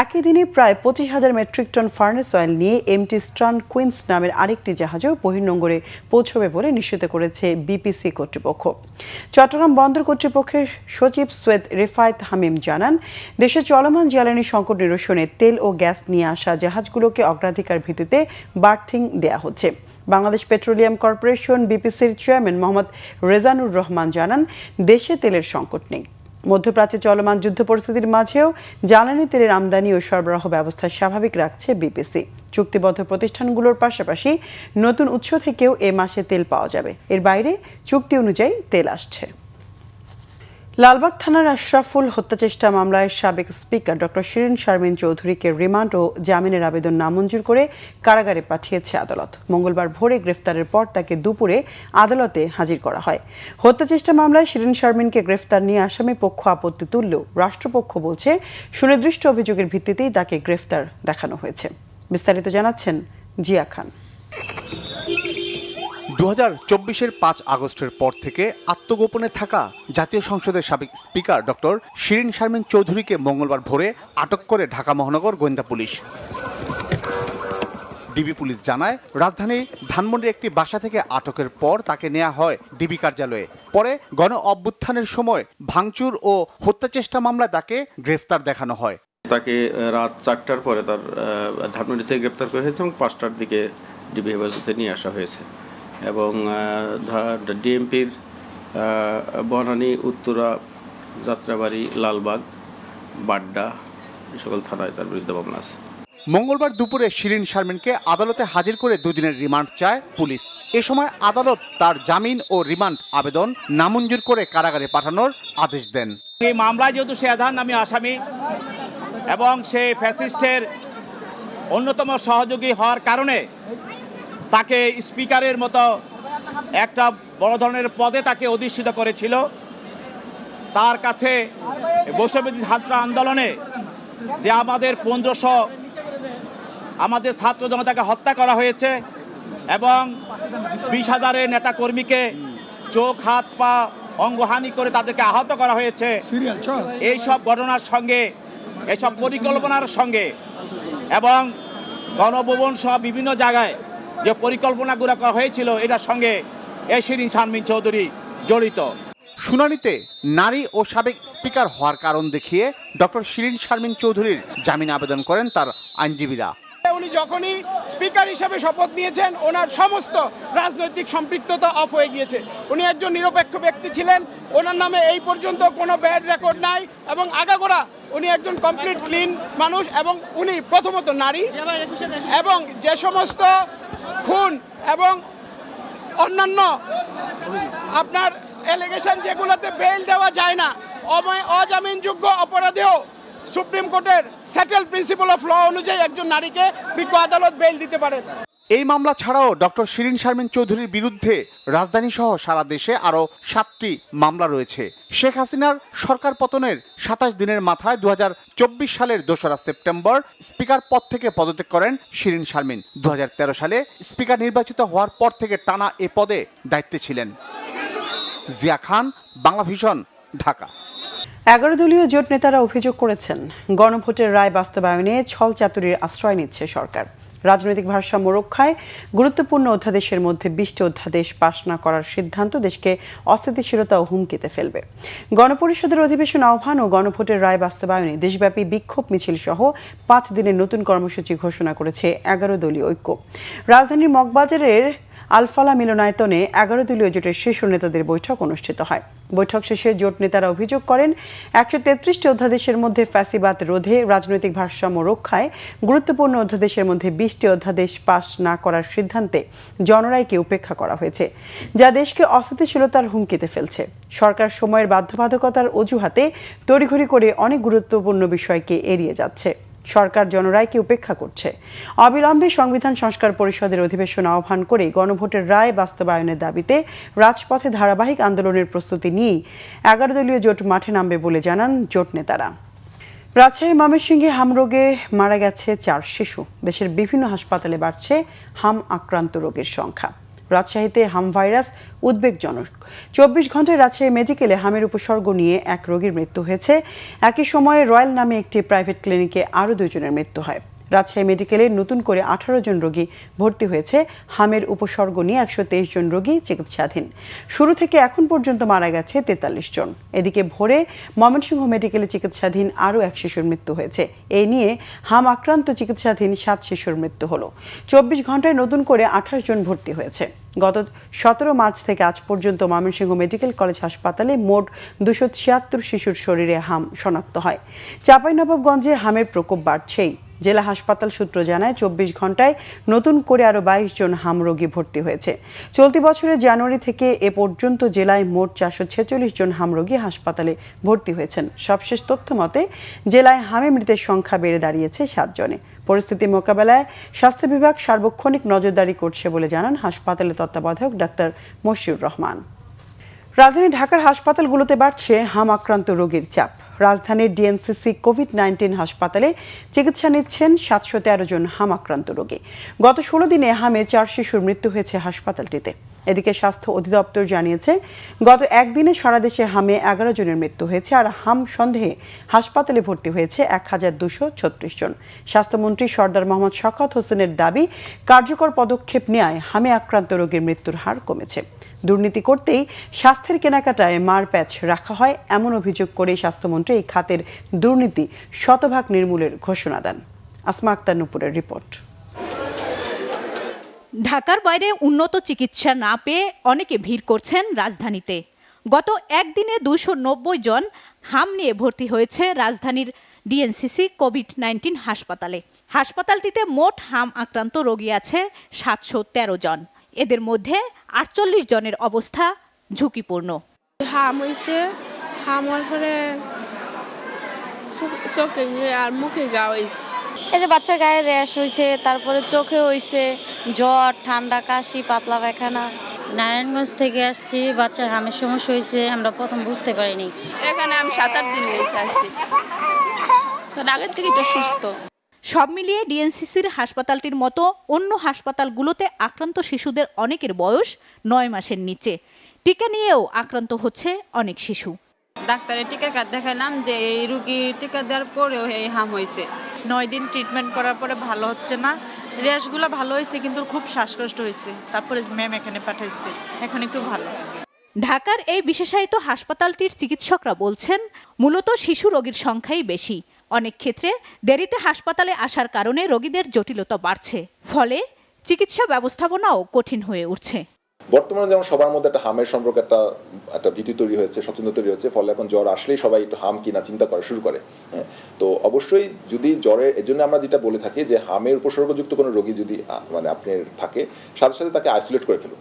একই দিনে প্রায় ২৫,০০০ মেট্রিক টন ফার্নেস অয়েল নিয়ে এমটি স্টার্ন কুইন্স নামের আরেকটি জাহাজও বহির্নোঙরে পৌঁছবে বলে নিশ্চিত করেছে বিপিসি কর্তৃপক্ষ। চট্টগ্রাম বন্দর কর্তৃপক্ষের সচিব সৈয়দ রেফায়েত হামিম জানান, দেশে চলমান জ্বালানি সংকট নিরসনে তেল ও গ্যাস নিয়ে আসা জাহাজগুলোকে অগ্রাধিকার ভিত্তিতে বার্থিং দেয়া হচ্ছে। বাংলাদেশ পেট্রোলিয়াম কর্পোরেশন বিপিসির চেয়ারম্যান মোহাম্মদ রেজানুর রহমান জানান, দেশে তেলের সংকট নেই। মধ্যপ্রাচ্যে চলমান যুদ্ধ পরিস্থিতির মাঝেও জ্বালানি তেলের আমদানি ও সরবরাহ ব্যবস্থা স্বাভাবিক রাখছে বিপিসি। চুক্তিবদ্ধ প্রতিষ্ঠানগুলোর পাশাপাশি নতুন উৎস থেকেও এ মাসে তেল পাওয়া যাবে। এর বাইরে চুক্তি অনুযায়ী তেল আসছে। লালবাগ থানার আশরাফুল হত্যাচেষ্টা মামলায় সাবেক স্পিকার ডক্টর শিরিন শারমিন চৌধুরীকে রিমান্ড ও জামিনের আবেদন নামঞ্জুর করে কারাগারে পাঠিয়েছে আদালত। মঙ্গলবার ভোরে গ্রেফতারের পর তাকে দুপুরে আদালতে হাজির করা হয়। হত্যাচেষ্টা মামলায় শিরিন শারমিনকে গ্রেফতার নিয়ে আসামি পক্ষ আপত্তি তুললেও রাষ্ট্রপক্ষ বলছে, সুনির্দিষ্ট অভিযোগের ভিত্তিতেই তাকে গ্রেফতার দেখানো হয়েছে। বিস্তারিত জানাচ্ছেন জিয়া খান। ২০২৪-এর ৫ আগস্টের পর থেকে আত্মগোপনে থাকা জাতীয় সংসদের সাবেক স্পিকার ডক্টর শিরিন শারমিন চৌধুরীকে মঙ্গলবার ভোরে আটক করে ঢাকা মহানগর গোয়েন্দা পুলিশ। ডিবি পুলিশ জানায়, রাজধানীর ধানমন্ডির একটি বাসা থেকে আটকের পর তাকে নেওয়া হয় ডিবি কার্যালয়ে। পরে গণ অভ্যুত্থানের সময় ভাঙচুর ও হত্যাচেষ্টা মামলায় তাকে গ্রেফতার দেখানো হয়। তাকে রাত ৪টার পরে তার ধানমন্ডি থেকে গ্রেফতার করা হয়েছে এবং ৫টার দিকে ডিবি হেফাজতে নিয়ে আসা হয়েছে। এবং ডিএমপির বনানী, উত্তরা, যাত্রাবাড়ি, লালবাগ, বাড্ডা এই সকল থানায় তার বিরুদ্ধে মামলা আছে। মঙ্গলবার দুপুরে শিরিন শারমিনকে আদালতে হাজির করে 2 দিনের রিমান্ড চায় পুলিশ। এ সময় আদালত তার জামিন ও রিমান্ড আবেদন নামঞ্জুর করে কারাগারে পাঠানোর আদেশ দেন। এই মামলায় যেহেতু সে এজাহার নামী আসামি এবং সে ফ্যাসিস্টের অন্যতম সহযোগী হওয়ার কারণে তাকে স্পিকারের মতো একটা বড় ধরনের পদে তাকে অধিষ্ঠিত করেছিল। তার কাছে বৈষম্যবিরোধী ছাত্র আন্দোলনে যে আমাদের 1500 আমাদের ছাত্র জনতাকে হত্যা করা হয়েছে এবং 20,000-এর নেতাকর্মীকে চোখ, হাত, পা অঙ্গহানি করে তাদেরকে আহত করা হয়েছে, এই সব ঘটনার সঙ্গে, এইসব পরিকল্পনার সঙ্গে এবং গণভবন সহ বিভিন্ন জায়গায় যে পরিকল্পনাগুলো করা হয়েছিল এটার সঙ্গে এই শিরিন শারমিন চৌধুরী জড়িত। শুনানিতে নারী ও সাবেক স্পিকার হওয়ার কারণ দেখিয়ে ডক্টর শিরিন শারমিন চৌধুরীর জামিন আবেদন করেন তার আইনজীবীরা। উনি যখনই স্পিকার হিসেবে শপথ নিয়েছেন ওনার সমস্ত রাজনৈতিক সম্পৃক্ততা অফ হয়ে গিয়েছে। উনি একজন নিরপেক্ষ ব্যক্তি ছিলেন, ওনার নামে এই পর্যন্ত কোনো ব্যাড রেকর্ড নাই এবং আগাগোড়া উনি একজন কমপ্লিট ক্লিন মানুষ এবং উনি প্রথমত নারী এবং যে সমস্ত খুন এবং অন্যান্য আপনার এলিগেশন যেগুলোতে বেল দেওয়া যায় না, অজামিনযোগ্য অপরাধেও সুপ্রিম কোর্টের সেটেল প্রিন্সিপাল অফ ল অনুযায়ী একজন নারীকে বিজ্ঞ আদালত বেল দিতে পারে। এই মামলা ছাড়াও ডক্টর শিরিন শারমিন চৌধুরীর বিরুদ্ধে রাজধানী সহ সারা দেশে আরও 7টি মামলা রয়েছে। শেখ হাসিনার সরকার পতনের 27 দিনের মাথায় 2024 সালের 2রা সেপ্টেম্বর স্পিকার পদ থেকে পদত্যাগ করেন শিরিন শারমিন। 2013 সালে স্পিকার নির্বাচিত হওয়ার পর থেকে টানা এ পদে দায়িত্বে ছিলেন। জিয়া খান, বাংলা ভিশন, ঢাকা। 11 দলীয় জোট নেতারা অভিযোগ করেছেন, গণভোটের রায় বাস্তবায়নে ছলচাতুরির আশ্রয় নিচ্ছে সরকার। রাজনৈতিক ভারসাম্য রক্ষায় গুরুত্বপূর্ণ অধ্যাদেশের মধ্যে 20টি অধ্যাদেশ পাশ না করার সিদ্ধান্ত দেশকে অস্থিতিশীলতা ও হুমকিতে ফেলবে। গণপরিষদের অধিবেশন আহ্বান ও গণভোটের রায় বাস্তবায়নে দেশব্যাপী বিক্ষোভ মিছিল সহ 5 দিনের নতুন কর্মসূচি ঘোষণা করেছে 11 দলীয় ঐক্য। রাজধানীর মগবাজারের আলফালা মিলনায়তনে 11 দলীয় জোটের শীর্ষ নেতাদের বৈঠক অনুষ্ঠিত হয়। বৈঠক শেষে জোট নেতারা অভিযোগ করেন, 133টি অধ্যাদেশের মধ্যে ফ্যাসিবাদ রোধে, রাজনৈতিক ভারসাম্য রক্ষায় গুরুত্বপূর্ণ অধ্যাদেশের মধ্যে 20টি অধ্যাদেশ পাশ না করার সিদ্ধান্তে জনরায়কে উপেক্ষা করা হয়েছে, যা দেশকে অস্থিতিশীলতার হুমকিতে ফেলছে। সরকার সময়ের বাধ্যবাধকতার অজুহাতে তড়িঘড়ি করে অনেক গুরুত্বপূর্ণ বিষয়কে এড়িয়ে যাচ্ছে। সরকার জনরায়কে উপেক্ষা করছে। অবিলম্বে সংবিধান সংস্কার পরিষদের অধিবেশন আহ্বান করে গণভোটের রায় বাস্তবায়নের দাবিতে রাজপথে ধারাবাহিক আন্দোলনের প্রস্তুতি নিয়ে 11 দলীয় জোট মাঠে নামবে বলে জানান জোট নেতারা। রাজশাহী, ময়মনসিংহে হাম রোগে মারা গেছে 4 শিশু। দেশের বিভিন্ন হাসপাতালে বাড়ছে হাম আক্রান্ত রোগীর সংখ্যা। রাজশাহীতে হাম ভাইরাস উদ্বেগজনক। 24 ঘন্টায় রাজশাহী মেডিকেলে হামের উপসর্গ নিয়ে 1 রোগীর মৃত্যু হয়েছে। একই সময়ে রয়্যাল নামে একটি প্রাইভেট ক্লিনিকে আরও 2 জনের মৃত্যু হয়। রাজশাহী মেডিকেলে নতুন করে 18 জন রোগী ভর্তি হয়েছে। হামের উপসর্গ নিয়ে 123 জন রোগী চিকিৎসাধীন। শুরু থেকে এখন পর্যন্ত মারা গেছে 43 জন। এদিকে ভোরে ময়মনসিংহ মেডিকেলে চিকিৎসাধীন আরও 1 শিশুর মৃত্যু হয়েছে। এই নিয়ে হাম আক্রান্ত চিকিৎসাধীন 7 শিশুর মৃত্যু হলো। 24 ঘন্টায় নতুন করে 28 জন ভর্তি হয়েছে। গত 17 মার্চ থেকে আজ পর্যন্ত ময়মনসিংহ মেডিকেল কলেজ হাসপাতালে মোট 276 শিশুর শরীরে হাম শনাক্ত হয়। চাঁপাইনবাবগঞ্জে হামের প্রকোপ বাড়ছেই। জেলা হাসপাতাল সূত্র জানায় 24 ঘন্টায় নতুন করে আরও 22 জন হাম রোগী ভর্তি হয়েছে। চলতি বছরের জানুয়ারি থেকে এ পর্যন্ত জেলায় মোট 446 জন হাম রোগী হাসপাতালে ভর্তি হয়েছেন। সবশেষ তথ্য মতে জেলায় হামে মৃতের সংখ্যা বেড়ে দাঁড়িয়েছে 7 জনে। পরিস্থিতি মোকাবেলায় স্বাস্থ্য বিভাগ সার্বক্ষণিক নজরদারি করছে বলে জানান হাসপাতালের তত্ত্বাবধায়ক ডাক্তার মশিউর রহমান। রাজধানী ঢাকার হাসপাতালগুলোতে বাড়ছে হাম আক্রান্ত রোগীর চাপ। রাজধানীর ডিএনসিসি কোভিড-19 হাসপাতালে চিকিৎসা নিচ্ছেন 713 জন হাম আক্রান্ত রোগী। গত 16 দিনে হামে 4 শিশুর মৃত্যু হয়েছে হাসপাতালটিতে। এদিকে স্বাস্থ্য অধিদপ্তর জানিয়েছে, গত একদিনে সারা দেশে হামে 11 জনের মৃত্যু হয়েছে, আর হাম সন্দেহে হাসপাতালে ভর্তি হয়েছে 1236 জন। স্বাস্থ্যমন্ত্রী সরদার মোহাম্মদ শওকত হোসেনের দাবি, কার্যকর পদক্ষেপ নেওয়ায় হামে আক্রান্ত রোগীর মৃত্যুর হার কমেছে। দুর্নীতি করতেই স্বাস্থ্যের কেনাকাটায় মারপ্যাচ রাখা হয়, এমন অভিযোগ করে স্বাস্থ্যমন্ত্রী এই খাতের দুর্নীতি শতভাগ নির্মূলের ঘোষণা দেন। আসমা আক্তার নুপুরের রিপোর্ট। ঢাকার বাইরে উন্নত চিকিৎসা না পেয়ে অনেকে ভিড় করছেন রাজধানীতে। গত একদিনে 290 জন হাম নিয়ে ভর্তি হয়েছে রাজধানীর ডিএনসিসি কোভিড-19 হাসপাতালে। হাসপাতালটিতে মোট হাম আক্রান্ত রোগী আছে 713 জন। এদের মধ্যে 48 জনের অবস্থা ঝুঁকিপূর্ণ। হাম হয়েছে, হাম হওয়ার পরে চোখে আর মুখে গা হয়েছে। এই যে বাচ্চার গায়ে র্যাশ হয়েছে, তারপরে চোখে হয়েছে, জ্বর, ঠান্ডা, কাশি, পাতলা পায়খানা। নারায়ণগঞ্জ থেকে আসছি, বাচ্চার হামের সমস্যা হয়েছে, আমরা প্রথম বুঝতে পারিনি। এখানে আমি 7-8 দিন হয়েছে আসছি, আগের থেকে একটু সুস্থ। সব মিলিয়ে ডিএনসিসির হাসপাতালটির মতো অন্য হাসপাতালগুলোতে আক্রান্ত শিশুদের অনেকের বয়স 9 মাসের নিচে। টিকা নিয়েও আক্রান্ত হচ্ছে অনেক শিশু। ডাক্তারের টিকা কার্ড দেখালাম যে এই রুগী টিকা দেওয়ার পরেও এই হাম হয়েছে। 9 দিন ট্রিটমেন্ট করার পরে ভালো হচ্ছে না। র্যাশগুলো ভালো হয়েছে কিন্তু খুব শ্বাসকষ্ট হয়েছে, তারপরে ম্যাম এখানে পাঠাইছে, এখন একটু ভালো। ঢাকার এই বিশেষায়িত হাসপাতালটির চিকিৎসকরা বলছেন মূলত শিশু রোগীর সংখ্যাই বেশি। অনেক ক্ষেত্রে দেরিতে হাসপাতালে আসার কারণে রোগীদের জটিলতা বাড়ছে, ফলে চিকিৎসা ব্যবস্থাপনাও কঠিন হয়ে উঠছে। বর্তমানে যেমন সবার মধ্যে একটা হামের সম্পর্কে একটা ভীতি তৈরি হয়েছে, সচেতনতা তৈরি হয়েছে, ফলে এখন জ্বর আসলেই সবাই একটু হাম কিনা চিন্তা করা শুরু করে। তো অবশ্যই যদি জ্বরের, এর জন্য আমরা যেটা বলে থাকি যে হামের উপসর্গযুক্ত কোনো রোগী যদি মানে আপনার থাকে, সাথে সাথে তাকে আইসোলেট করে ফেলুন।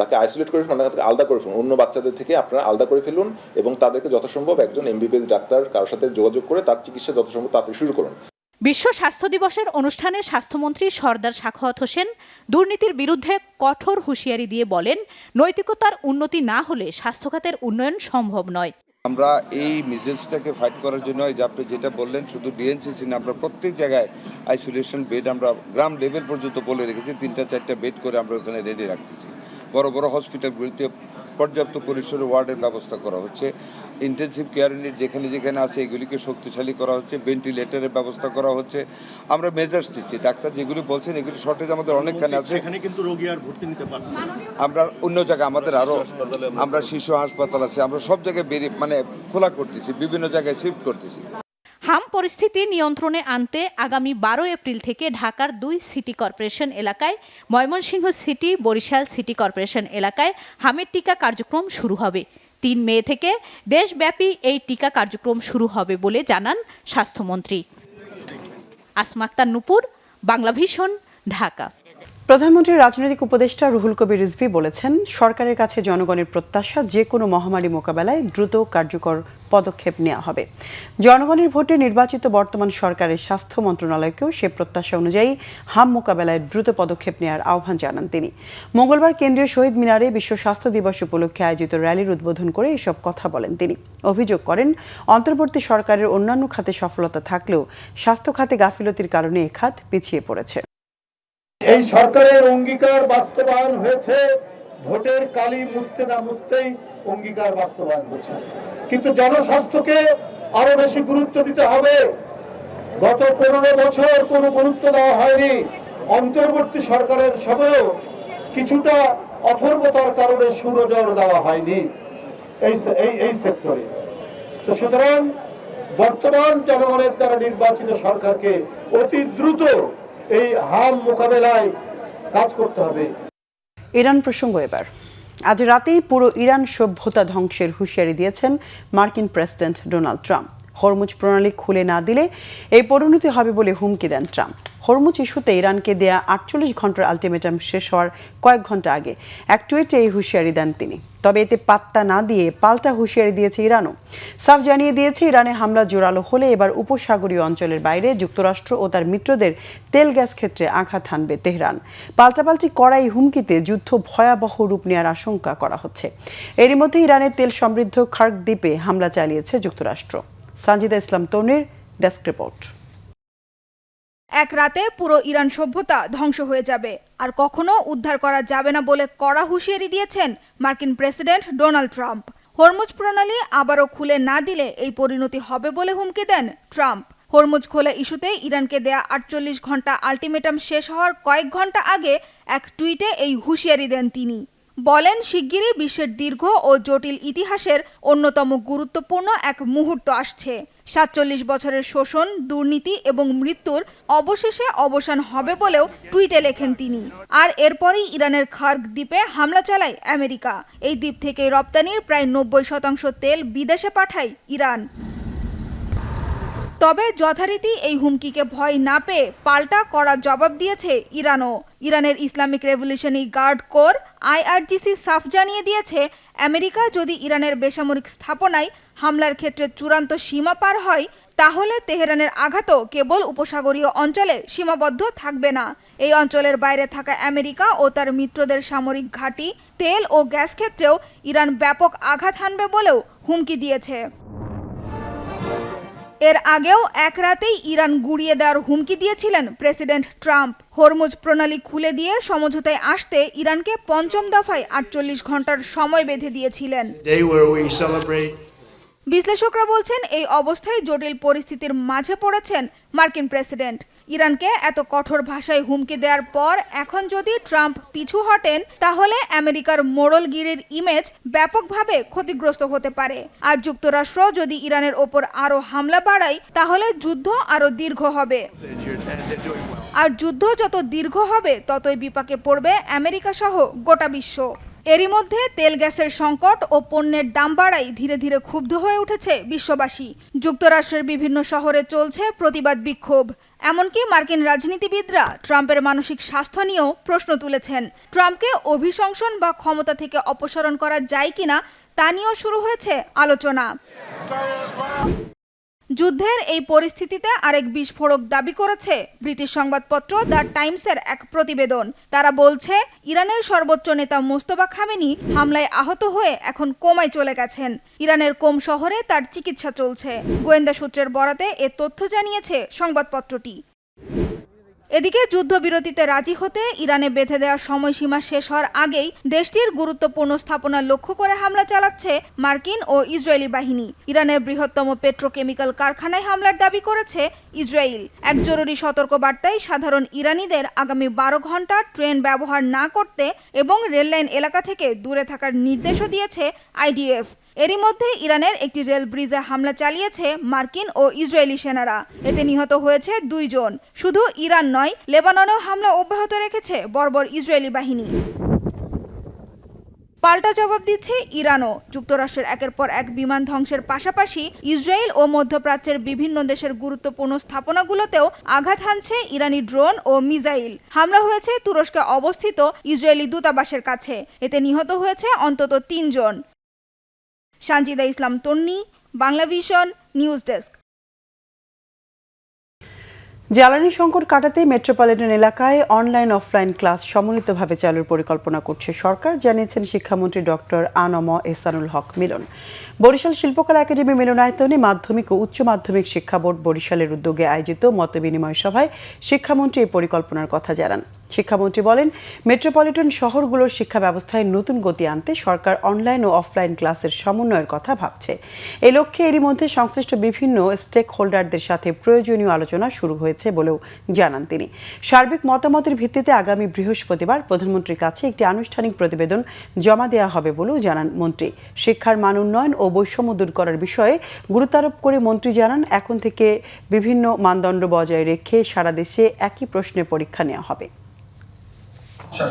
তাকে আইসোলেট করে ফেলুন, তাকে আলাদা করে ফেলুন, অন্য বাচ্চাদের থেকে আপনারা আলাদা করে ফেলুন এবং তাদেরকে যথাসম্ভব একজন এমবিবিএস ডাক্তার কারোর সাথে যোগাযোগ করে তার চিকিৎসা যথাসম্ভব তাড়াতাড়ি শুরু করুন। বিশ্ব স্বাস্থ্য দিবসের অনুষ্ঠানে স্বাস্থ্যমন্ত্রী সরদার সাখাওয়াত হোসেন দুর্নীতির বিরুদ্ধে কঠোর হুঁশিয়ারি দিয়ে বলেন, নৈতিকতার উন্নতি না হলে স্বাস্থ্য খাতের উন্নয়ন সম্ভব নয়। আমরা এই মিজেলসটাকে ফাইট করার জন্য যে আপনি যেটা বললেন, শুধু ডিএনসিসি না, আমরা প্রত্যেক জায়গায় আইসোলেশন বেড আমরা গ্রাম লেভেল পর্যন্ত বলে রেখেছি, 3-4টা বেড করে আমরা ওখানে রেডি রাখতেছি। বড় বড় হসপিটালগুলিতে পর্যাপ্ত পরিসরে ওয়ার্ডের ব্যবস্থা করা হচ্ছে, ইন্টেনসিভ কেয়ার ইউনিট যেখানে যেখানে আছে এগুলিকে শক্তিশালী করা হচ্ছে, ভেন্টিলেটরের ব্যবস্থা করা হচ্ছে। আমরা মেজার্স নিচ্ছি, ডাক্তার যেগুলি বলছেন এগুলি শর্টেজ আমাদের অনেকখানে আছে, এখানে কিন্তু রোগী আর ভর্তি নিতে পারছে। আমরা অন্য জায়গায় আমাদের আরও আমরা শিশু হাসপাতাল আছে, আমরা সব জায়গায় মানে খোলা করতেছি, বিভিন্ন জায়গায় শিফট করতেছি। হাম পরিস্থিতি নিয়ন্ত্রণে আনতে আগামী 12 এপ্রিল থেকে ঢাকার 2 সিটি কর্পোরেশন এলাকায়, Mymensingh city, Barishal city corporation এলাকায় হামের টিকা কার্যক্রম শুরু হবে। 3 মে থেকে দেশব্যাপী এই টিকা কার্যক্রম শুরু হবে বলে জানান স্বাস্থ্যমন্ত্রী। আসমা আক্তার নূপুর, বাংলাভিশন, ঢাকা। প্রধানমন্ত্রীর রাজনৈতিক উপদেষ্টা রুহুল কবির রিজভী বলেছেন, সরকারের কাছে জনগণের প্রত্যাশা যে কোনো মহামারী মোকাবেলায় দ্রুত কার্যকর পদক্ষেপ নেওয়া হবে। জনগণের ভোটে নির্বাচিত বর্তমান সরকারের স্বাস্থ্য মন্ত্রণালয়কেও সে প্রত্যাশা অনুযায়ী হাম মোকাবেলায় দ্রুত পদক্ষেপ নেওয়ার আহ্বান জানান তিনি। মঙ্গলবার কেন্দ্রীয় শহীদ মিনারে বিশ্ব স্বাস্থ্য দিবস উপলক্ষে আয়োজিত র্যালির উদ্বোধন করে এসব কথা বলেন তিনি। অভিযোগ করেন, অন্তর্বর্তী সরকারের অন্যান্য খাতে সফলতা থাকলেও স্বাস্থ্য খাতে গাফিলতির কারণে এ খাত পিছিয়ে পড়েছে। এই সরকারের অঙ্গীকার বাস্তবায়ন হয়েছে, ভোটের কালি মুছতে না মুছতেই অঙ্গীকার বাস্তবায়ন হচ্ছে, কিন্তু জনস্বাস্থ্যকে আরো বেশি গুরুত্ব দিতে হবে। গত 15 বছর কোনো গুরুত্ব দেওয়া হয়নি, অন্তর্বর্তী সরকারের সময়েও কিছুটা অথর্বতার কারণে সুনজর দেওয়া হয়নি এই সেক্টরে। তো সুতরাং বর্তমান জনগণের দ্বারা নির্বাচিত সরকারকে অতি দ্রুত এই হাম মোকাবেলায় কাজ করতে হবে। ইরান প্রসঙ্গ এবার। আজ রাতেই পুরো ইরান সভ্যতা ধ্বংসের হুঁশিয়ারি দিয়েছেন মার্কিন প্রেসিডেন্ট ডোনাল্ড ট্রাম্প। হরমুজ প্রণালী খুলে না দিলে এই পরিণতি হবে বলে হুমকি দেন ট্রাম্প। হরমুজ ইস্যুতে ইরানকে দেয়া 48 ঘন্টার আলটিমেটাম শেষ হওয়ার কয়েক ঘন্টা আগে এক টুইটে এই হুঁশিয়ারি দেন তিনি। তবে এতে পাত্তা না দিয়ে পাল্টা হুঁশিয়ারি দিয়েছে ইরানও। সাফ জানিয়ে দিয়েছে, ইরানে হামলা জোরালো হলে এবার উপসাগরীয় অঞ্চলের বাইরে যুক্তরাষ্ট্র ও তার মিত্রদের তেল গ্যাস ক্ষেত্রে আঘাত হানবে তেহরান। পাল্টাপাল্টি করা এই হুমকিতে যুদ্ধ ভয়াবহ রূপ নেওয়ার আশঙ্কা করা হচ্ছে। এরই মধ্যে ইরানের তেল সমৃদ্ধ খার্ক দ্বীপে হামলা চালিয়েছে যুক্তরাষ্ট্র। সানজিদা ইসলাম তনির, ডেস্ক রিপোর্ট। এক রাতে পুরো ইরান সভ্যতা ধ্বংস হয়ে যাবে, আর কখনো উদ্ধার করা যাবে না বলে কড়া হুঁশিয়ারি দিয়েছেন মার্কিন প্রেসিডেন্ট ডোনাল্ড ট্রাম্প। হরমুজ প্রণালী আবারও খুলে না দিলে এই পরিণতি হবে বলে হুমকি দেন ট্রাম্প। হরমুজ খোলা ইস্যুতে ইরানকে দেয়া 48 ঘন্টা আলটিমেটাম শেষ হওয়ার কয়েক ঘন্টা আগে এক টুইটে এই হুঁশিয়ারি দেন তিনি। বলেন, শিগগিরই বিশ্বের দীর্ঘ ও জটিল ইতিহাসের অন্যতম গুরুত্বপূর্ণ এক মুহূর্ত আসছে। ৪৭ বছরের শোষণ, দুর্নীতি এবং মৃত্যুর অবশেষে অবসান হবে বলেও টুইটে লেখেন তিনি। আর এরপরই ইরানের খার্গ দ্বীপে হামলা চালায় আমেরিকা। এই দ্বীপ থেকে রপ্তানির প্রায় ৯০% তেল বিদেশে পাঠায় ইরান। তবে যথারীতি এই হুমকিকে ভয় না পেয়ে পাল্টা কড়া জবাব দিয়েছে ইরানও। ইরানের Islamic revolutionary guard corps IRGC সাফ জানিয়ে দিয়েছে, আমেরিকা যদি ইরানের বেসামরিক স্থাপনায় হামলার ক্ষেত্রে চূড়ান্ত সীমা পার হয়, তাহলে তেহরানের আঘাতও কেবল উপসাগরীয় অঞ্চলে সীমাবদ্ধ থাকবে না। এই অঞ্চলের বাইরে থাকা আমেরিকা ও তার মিত্রদের সামরিক ঘাঁটি, তেল ও গ্যাস ক্ষেত্রেও ইরান ব্যাপক আঘাত হানবে বলেও হুমকি দিয়েছে। এর আগেও এক রাতেই ইরান গুড়িয়ে দেওয়ার হুমকি দিয়েছিলেন প্রেসিডেন্ট ট্রাম্প। হরমুজ প্রণালী খুলে দিয়ে সমঝোতায় আসতে ইরানকে পঞ্চম দফায় 48 ঘন্টার সময় বেঁধে দিয়েছিলেন। বিশ্লেষকরা বলছেন, এই অবস্থায় জটিল পরিস্থিতির মাঝে পড়েছেন মার্কিন প্রেসিডেন্ট। ইরানকে এত কঠোর ভাষায় হুমকি দেওয়ার পর এখন যদি ট্রাম্প পিছু হটেন, তাহলে আমেরিকার মোড়লগিরির ইমেজ ব্যাপকভাবে ক্ষতিগ্রস্ত হতে পারে। আর যুক্তরাষ্ট্র যদি ইরানের ওপর আরও হামলা বাড়ায়, তাহলে যুদ্ধ আরও দীর্ঘ হবে। আর যুদ্ধ যত দীর্ঘ হবে, ততই বিপাকে পড়বে আমেরিকা সহ গোটা বিশ্ব। এরই মধ্যে তেল গ্যাসের সংকট ও পণ্যের দাম বাড়ায় ধীরে ধীরে ক্ষুব্ধ হয়ে উঠেছে বিশ্ববাসী। যুক্তরাষ্ট্রের বিভিন্ন শহরে চলছে প্রতিবাদ বিক্ষোভ। এমনকি মার্কিন রাজনীতিবিদরা ট্রাম্পের মানসিক স্বাস্থ্য নিয়েও প্রশ্ন তুলেছেন। ট্রাম্পকে অভিশংসন বা ক্ষমতা থেকে অপসারণ করা যায় কিনা তা নিয়েও শুরু হয়েছে আলোচনা। যুদ্ধের এই পরিস্থিতিতে আরেক বিস্ফোরক দাবি করেছে ব্রিটিশ সংবাদপত্র দ্য টাইমসের এক প্রতিবেদন। তারা বলছে, ইরানের সর্বোচ্চ নেতা মোস্তফা খামেনি হামলায় আহত হয়ে এখন কোমায় চলে গেছেন। ইরানের কোম শহরে তার চিকিৎসা চলছে। গোয়েন্দা সূত্রের বরাতে এ তথ্য জানিয়েছে সংবাদপত্রটি। এদিকে যুদ্ধবিরতিতে রাজি হতে ইরানে বেঁধে দেওয়া সময়সীমা শেষ হওয়ার আগেই দেশটির গুরুত্বপূর্ণ স্থাপনা লক্ষ্য করে হামলা চালাচ্ছে মার্কিন ও ইসরায়েলি বাহিনী। ইরানের বৃহত্তম পেট্রোকেমিক্যাল কারখানায় হামলার দাবি করেছে ইসরায়েল। এক জরুরি সতর্কবার্তায় সাধারণ ইরানিদের আগামী 12 ঘন্টা ট্রেন ব্যবহার না করতে এবং রেললাইন এলাকা থেকে দূরে থাকার নির্দেশও দিয়েছে IDF। এরই মধ্যে ইরানের একটি রেল ব্রিজে হামলা চালিয়েছে মার্কিন ও ইসরায়েলি সেনারা। এতে নিহত হয়েছে 2 জন। শুধু ইরান নয়, লেবাননেও হামলা অব্যাহত রেখেছে বর্বর ইসরায়েলি বাহিনী। পাল্টা জবাব দিচ্ছে ইরানও। যুক্তরাষ্ট্রের একের পর এক বিমান ধ্বংসের পাশাপাশি ইসরায়েল ও মধ্যপ্রাচ্যের বিভিন্ন দেশের গুরুত্বপূর্ণ স্থাপনাগুলোতেও আঘাত হানছে ইরানি ড্রোন ও মিসাইল। হামলা হয়েছে তুরস্কে অবস্থিত ইসরায়েলি দূতাবাসের কাছে। এতে নিহত হয়েছে অন্তত 3 জন। সানজিদা ইসলাম তন্নি, বাংলা ভিশন, নিউজ ডেস্ক। জ্বালানি সংকট কাটাতে মেট্রোপলিটন এলাকায় অনলাইন অফলাইন ক্লাস সমন্বিতভাবে চালুর পরিকল্পনা করছে সরকার, জানিয়েছেন শিক্ষামন্ত্রী ডক্টর আনম এহসানুল হক মিলন। বরিশাল শিল্পকলা একাডেমি মিলনায়তনে মাধ্যমিক ও উচ্চ মাধ্যমিক শিক্ষা বোর্ড বরিশালের উদ্যোগে আয়োজিত মতবিনিময় সভায় শিক্ষামন্ত্রী এই পরিকল্পনার কথা জানান। শিক্ষামন্ত্রী বলেন, মেট্রোপলিটন শহরগুলোর শিক্ষা ব্যবস্থায় নতুন গতি আনতে সরকার অনলাইন ও অফলাইন ক্লাসের সমন্বয়ের কথা ভাবছে। এই লক্ষ্যে এরই মধ্যে সংশ্লিষ্ট বিভিন্ন স্টেক হোল্ডারদের সাথে প্রয়োজনীয় আলোচনা শুরু হয়েছে বলেও জানান তিনি। সার্বিক মতামতের ভিত্তিতে আগামী বৃহস্পতিবার প্রধানমন্ত্রীর কাছে একটি আনুষ্ঠানিক প্রতিবেদন জমা দেওয়া হবে বলেও জানান মন্ত্রী। শিক্ষার মান উন্নয়ন ও বৈষম্য দূর করার বিষয়ে গুরুত্ব আরোপ করে মন্ত্রী জানান, এখন থেকে বিভিন্ন মানদণ্ড বজায় রেখে সারা দেশে একই প্রশ্নের পরীক্ষা নেওয়া হবে।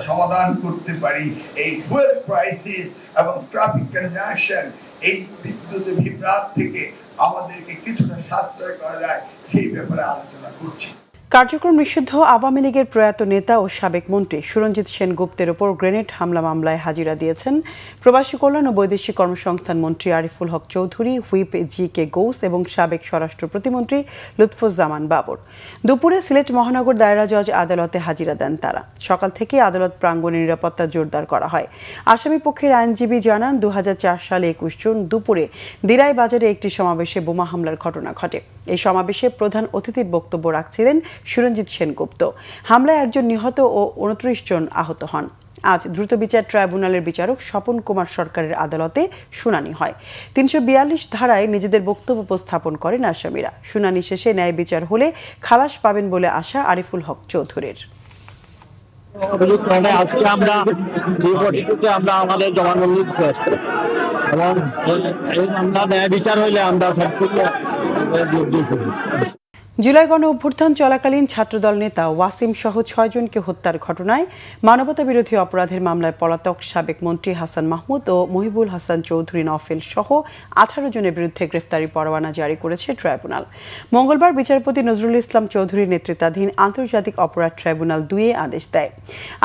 সমাধান করতে পারি এই ফুয়েল ক্রাইসিস এবং ট্রাফিক কনজেশন, এই বিদ্যুৎ বিভ্রাট থেকে আমাদেরকে কিছুটা সাশ্রয় করা যায় সেই ব্যাপারে আলোচনা করছি। কার্যক্রম নিষিদ্ধ আওয়ামী লীগের প্রয়াত নেতা ও সাবেক মন্ত্রী সুরঞ্জিত সেনগুপ্তের ওপর গ্রেনেড হামলা মামলায় হাজিরা দিয়েছেন প্রবাসী কল্যাণ ও বৈদেশিক কর্মসংস্থান মন্ত্রী আরিফুল হক চৌধুরী, হুইপ GK গৌস এবং সাবেক স্বরাষ্ট্র প্রতিমন্ত্রী লুৎফুজ্জামান বাবর। দুপুরে সিলেট মহানগর দায়রা জজ আদালতে হাজিরা দেন তারা। সকাল থেকে আদালত প্রাঙ্গণে নিরাপত্তা জোরদার করা হয়। আসামি পক্ষের আইনজীবী জানান, 2004 সালে 21 জুন দুপুরে দিরাই বাজারে একটি সমাবেশে বোমা হামলার ঘটনা ঘটে। এই সমাবেশে প্রধান অতিথির বক্তব্য রাখছিলেন সুরঞ্জিত সেনগুপ্ত। হামলায় 1 জন নিহত ও 29 জন আহত হন। আজ দ্রুত বিচার ট্রাইব্যুনালের বিচারক স্বপন কুমার সরকারের আদালতে শুনানি হয়। 342 ধারায় নিজেদের বক্তব্য উপস্থাপন করেন আসামিরা। শুনানি শেষে ন্যায় বিচার হলে খালাস পাবেন বলে আশা আরিফুল হক চৌধুরীর। অভিযোগ মানে আজকে আমরা 342 আমরা আমাদের জবানবন্দি দিতে আসছি এবং এই মামলা ন্যায় বিচার হইলে আমরা সবকিছু জুলাই গণ অভ্যুত্থান চলাকালীন ছাত্রদল নেতা ওয়াসিম সহ 6 জনকে হত্যার ঘটনায় মানবতা বিরোধী অপরাধের মামলায় পলাতক সাবেক মন্ত্রী হাসান মাহমুদ ও মহিবুল হাসান চৌধুরী নফেল সহ 18 জনের বিরুদ্ধে গ্রেফতারি পরোয়ানা জারি করেছে ট্রাইব্যুনাল। মঙ্গলবার বিচারপতি নজরুল ইসলাম চৌধুরীর নেতৃত্বাধীন আন্তর্জাতিক অপরাধ ট্রাইব্যুনাল 2 আদেশ দেয়।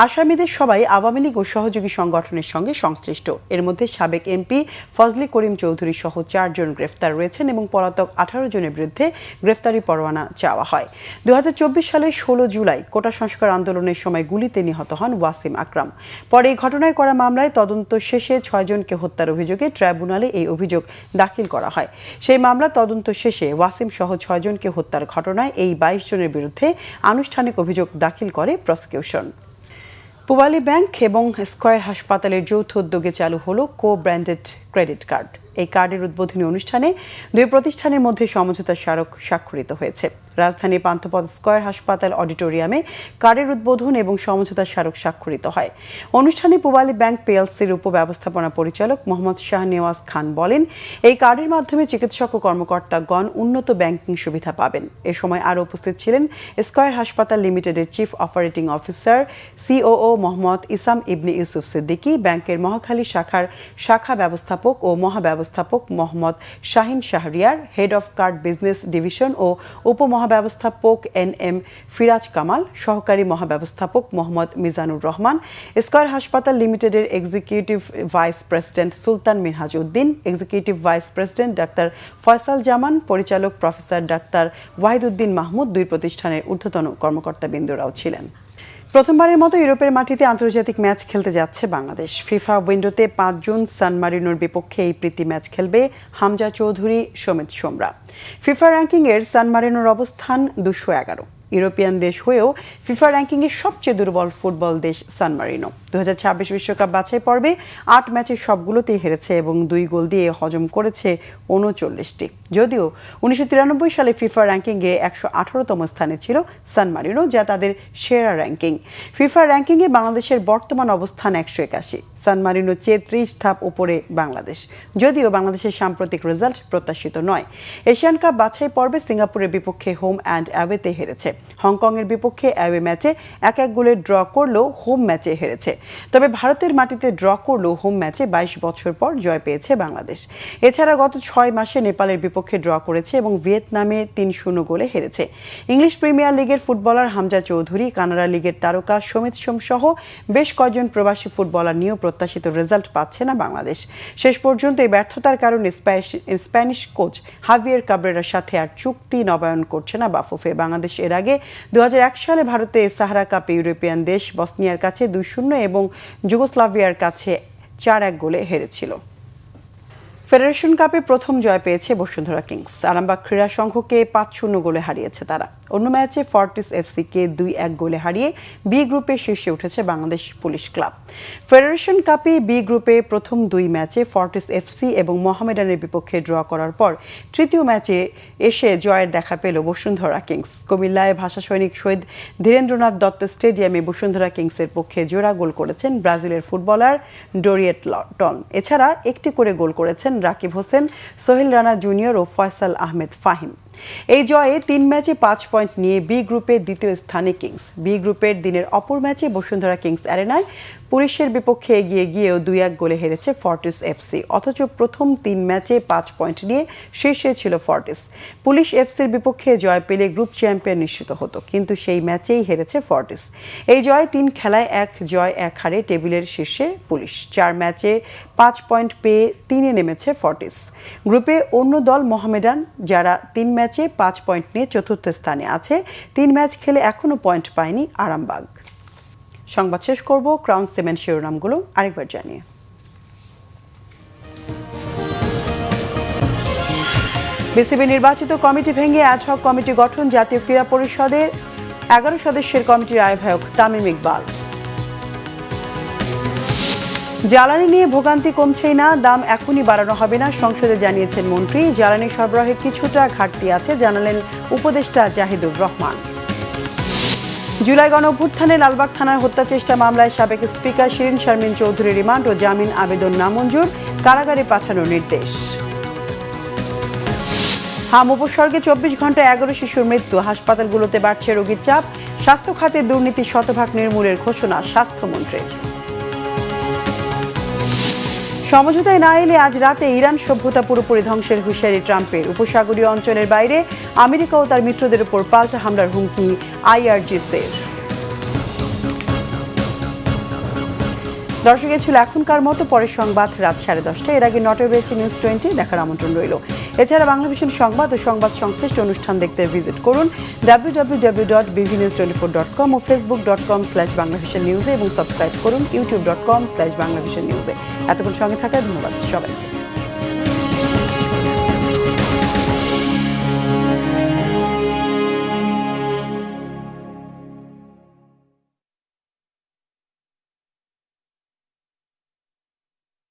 আসামিদের সবাই আওয়ামী লীগ ও সহযোগী সংগঠনের সঙ্গে সংশ্লিষ্ট। এর মধ্যে সাবেক এমপি ফজলি করিম চৌধুরী সহ 4 জন গ্রেফতার রয়েছেন এবং পলাতক 18 জনের বিরুদ্ধে গ্রেফতারি পরোয়ানা চাওয়া হয়। 2024 সালের 16 জুলাই কোটা সংস্কার আন্দোলনের সময় গুলিতে নিহত হন ওয়াসিম আকরাম। পরে এই ঘটনায় করা মামলায় তদন্ত শেষে 6 জনকে হত্যার অভিযোগে ট্রাইব্যুনালে এই অভিযোগ দাখিল করা হয়। সেই মামলা তদন্ত শেষে ওয়াসিম সহ 6 জনকে হত্যার ঘটনায় এই 22 জনের বিরুদ্ধে আনুষ্ঠানিক অভিযোগ দাখিল করে প্রসিকিউশন। পূবালী ব্যাংক এবং স্কয়ার হাসপাতালের যৌথ উদ্যোগে চালু হলো কো-ব্র্যান্ডেড ক্রেডিট কার্ড। এই কার্ডের উদ্বোধনী অনুষ্ঠানে দুই প্রতিষ্ঠানের মধ্যে সমঝোতা স্মারক স্বাক্ষরিত হয়েছে। রাজধানীর পান্থপথ স্কয়ার হাসপাতাল অডিটোরিয়ামে কার্ডের উদ্বোধন এবং সমঝোতা স্মারক স্বাক্ষরিত হয়। অনুষ্ঠানে পূবালী ব্যাংক পিএলসির উপব্যবস্থাপনা পরিচালক মোহাম্মদ শাহনেওয়াজ খান বলেন, এই কার্ডের মাধ্যমে চিকিৎসক ও কর্মকর্তাগণ উন্নত ব্যাংকিং সুবিধা পাবেন। এ সময় আরও উপস্থিত ছিলেন স্কয়ার হাসপাতাল লিমিটেডের chief operating officer COO Mohammad Isam Ibne Yusuf Siddiqui, ব্যাংকের মহাখালী শাখার শাখা ব্যবস্থাপক ও মহাব্যবস্থাপক Mohammad Shahin Shahriar, head of card business division ও উপমহাব্যবস্থাপক NM ফিরাজ কামাল, সহকারী মহাব্যবস্থাপক মোহাম্মদ মিজানুর রহমান, স্কয়ার হাসপাতাল লিমিটেডের executive vice president Sultan Minhaj Uddin, executive vice president ডাক্তার ফয়সাল জামান, পরিচালক প্রফেসর ডাক্তার ওয়াহিদুদ্দিন মাহমুদ, দুই প্রতিষ্ঠানের ঊর্ধ্বতন কর্মকর্তাবৃন্দরাও ছিলেন। প্রথমবারের মতো ইউরোপের মাটিতে আন্তর্জাতিক ম্যাচ খেলতে যাচ্ছে বাংলাদেশ। ফিফা উইন্ডোতে 5 জুন সান মারিনোর বিপক্ষে এই প্রীতি ম্যাচ খেলবে হামজা চৌধুরী, সমিত সোমরা। ফিফা র্যাঙ্কিংয়ের সান মারিনোর অবস্থান 211। ইউরোপিয়ান দেশ হয়েও ফিফা র্যাঙ্কিংয়ের সবচেয়ে দুর্বল ফুটবল দেশ সান মারিনো। 2026 বিশ্বকাপ বাছাই পর্বে 8 ম্যাচের সবগুলোতেই হেরেছে এবং 2 গোল দিয়ে হজম করেছে 39টি। যদিও 1993 সালে ফিফা র্যাঙ্কিংয়ে 118তম স্থানে ছিল সান মারিনো, যা তাদের সেরা র্যাঙ্কিং। ফিফা র্যাঙ্কিংয়ে বাংলাদেশের বর্তমান অবস্থান 181। সান মারিনো চেয়ে 30 ধাপ উপরে বাংলাদেশ। যদিও বাংলাদেশের সাম্প্রতিক রেজাল্ট প্রত্যাশিত নয়। এশিয়ান কাপ বাছাই পর্বে সিঙ্গাপুরের বিপক্ষে হোম অ্যান্ড অ্যাওয়েতে হেরেছে। হংকংয়ের বিপক্ষে অ্যাওয়ে ম্যাচে 1-1 গোলে ড্র করলেও হোম ম্যাচে হেরেছে। তবে ভারতের মাটিতে ড্র করলেও হোম ম্যাচে 22 বছর পর জয় পেয়েছে বাংলাদেশ। এছাড়া গত 6 মাসে নেপালের বিপক্ষে ড্র করেছে এবং ভিয়েতনামে 3-0 গোলে হেরেছে। ইংলিশ প্রিমিয়ার লিগের ফুটবলার হামজা চৌধুরী, কানাডা লিগের তারকা সমিত সোম সহ বেশ কয়েকজন প্রবাসী ফুটবলার নিয়েও প্রত্যাশিত রেজাল্ট পাচ্ছে না বাংলাদেশ। শেষ পর্যন্ত এই ব্যর্থতার কারণে স্প্যানিশ কোচ হাভিয়ের কাবরেরার সাথে আর চুক্তি নবায়ন করছে না বাফুফে। বাংলাদেশ এর আগে 2001 সালে ভারতে সাহারা কাপে ইউরোপিয়ান দেশ বসনিয়ার কাছে 2-0 এবং যুগোস্লাভিয়ার কাছে 4-1 গোলে হেরেছিল। ফেডারেশন কাপে প্রথম জয় পেয়েছে বসুন্ধরা কিংস। আরামবাগ ক্রীড়া সংঘকে 5-0 গোলে হারিয়েছে তারা। অন্য ম্যাচে ফর্টিস এফসিকে 2-1 গোলে হারিয়ে বি গ্রুপে শীর্ষে উঠেছে বাংলাদেশ পুলিশ ক্লাব। ফেডারেশন কাপে বি গ্রুপে প্রথম 2 ম্যাচে ফর্টিস এফসি এবং মোহামেডানের বিপক্ষে ড্র করার পর তৃতীয় ম্যাচে এসে জয়ের দেখা পেল বসুন্ধরা কিংস। কুমিল্লায় ভাষা সৈনিক শহীদ ধীরেন্দ্রনাথ দত্ত স্টেডিয়ামে বসুন্ধরা কিংসের পক্ষে জোড়া গোল করেছেন ব্রাজিলের ফুটবলার ডোরিয়েট টন। এছাড়া একটি করে গোল করেছেন রাকিব হোসেন, সোহেল রানা জুনিয়র ও ফয়সাল আহমেদ ফাহিম। এই জয়ে 3 ম্যাচে 5 পয়েন্ট নিয়ে বি গ্রুপে দ্বিতীয় স্থানে কিংস। বি গ্রুপের দিনের অপর ম্যাচে বসুন্ধরা কিংস অ্যারেনায় পুলিশের বিপক্ষে এগিয়ে গিয়েও 2-1 গোলে হেরেছে ফর্টিস এফসি। অথচ প্রথম 3 ম্যাচে 5 পয়েন্ট নিয়ে শীর্ষে ছিল ফর্টিস। পুলিশ এফসির বিপক্ষে জয় পেলে গ্রুপ চ্যাম্পিয়ন নিশ্চিত হতো, কিন্তু সেই ম্যাচেই হেরেছে ফর্টিস। এই জয়ে 3 খেলায় 1 জয় 1 হারে টেবিলের শীর্ষে পুলিশ। 4 ম্যাচে 5 পয়েন্ট পেয়ে 3-এ নেমেছে ফর্টিস। গ্রুপে অন্য দল মোহামেডান, যারা 3 ম্যাচে 5 পয়েন্ট নিয়ে চতুর্থ স্থানে আছে। 3 ম্যাচ খেলে এখনও পয়েন্ট পায়নি আরামবাগ। সংবাদ শেষ করব ক্রাউন সিমেন্ট শিরোনামগুলো আরেকবার জানিয়ে। বিসিবি নির্বাচিত কমিটি ভেঙে অ্যাডহক কমিটি গঠন। জাতীয় ক্রীড়া পরিষদের 11 সদস্যের কমিটির আহ্বায়ক তামিম ইকবাল। জ্বালানি নিয়ে ভোগান্তি কমছেই না, দাম এখনই বাড়ানো হবে না, সংসদে জানিয়েছেন মন্ত্রী। জ্বালানি সরবরাহে কিছুটা ঘাটতি আছে, জানালেন উপদেষ্টা জাহিদুর রহমান। জুলাই গণঅভ্যুত্থানে লালবাগ থানার হত্যা চেষ্টা মামলায় সাবেক স্পিকার শিরিন শারমিন চৌধুরী রিমান্ড ও জামিন আবেদন নামঞ্জুর, কারাগারে পাঠানোর নির্দেশ। হাম উপসর্গে 24 ঘন্টায় 11 শিশুর মৃত্যু, হাসপাতালগুলোতে বাড়ছে রোগীর চাপ, স্বাস্থ্য খাতের দুর্নীতি শতভাগ নির্মূলের ঘোষণা স্বাস্থ্যমন্ত্রীর। সমঝোতায় না এলে আজ রাতে ইরান সভ্যতা পুরোপুরি ধ্বংসের হুঁশিয়ারি ট্রাম্পের, উপসাগরীয় অঞ্চলের বাইরে আমেরিকা ও তার মিত্রদের উপর পাল্টা হামলার হুমকি IRGC-র। দর্শক, ছিল এখনকার মতো, পরের সংবাদ রাত 10:30। এর আগে নটে রয়েছে নিউজ 20, দেখার আমন্ত্রণ রইল। এছাড়া বাংলাভিশন সংবাদ ও সংবাদ সংশ্লিষ্ট অনুষ্ঠান দেখতে ভিজিট করুন www.bvnews24.com ও facebook.com/banglavishnnews এবং সাবস্ক্রাইব করুন youtube.com/banglavishnnews। এতক্ষণ সঙ্গে থাকার ধন্যবাদ সবাইকে।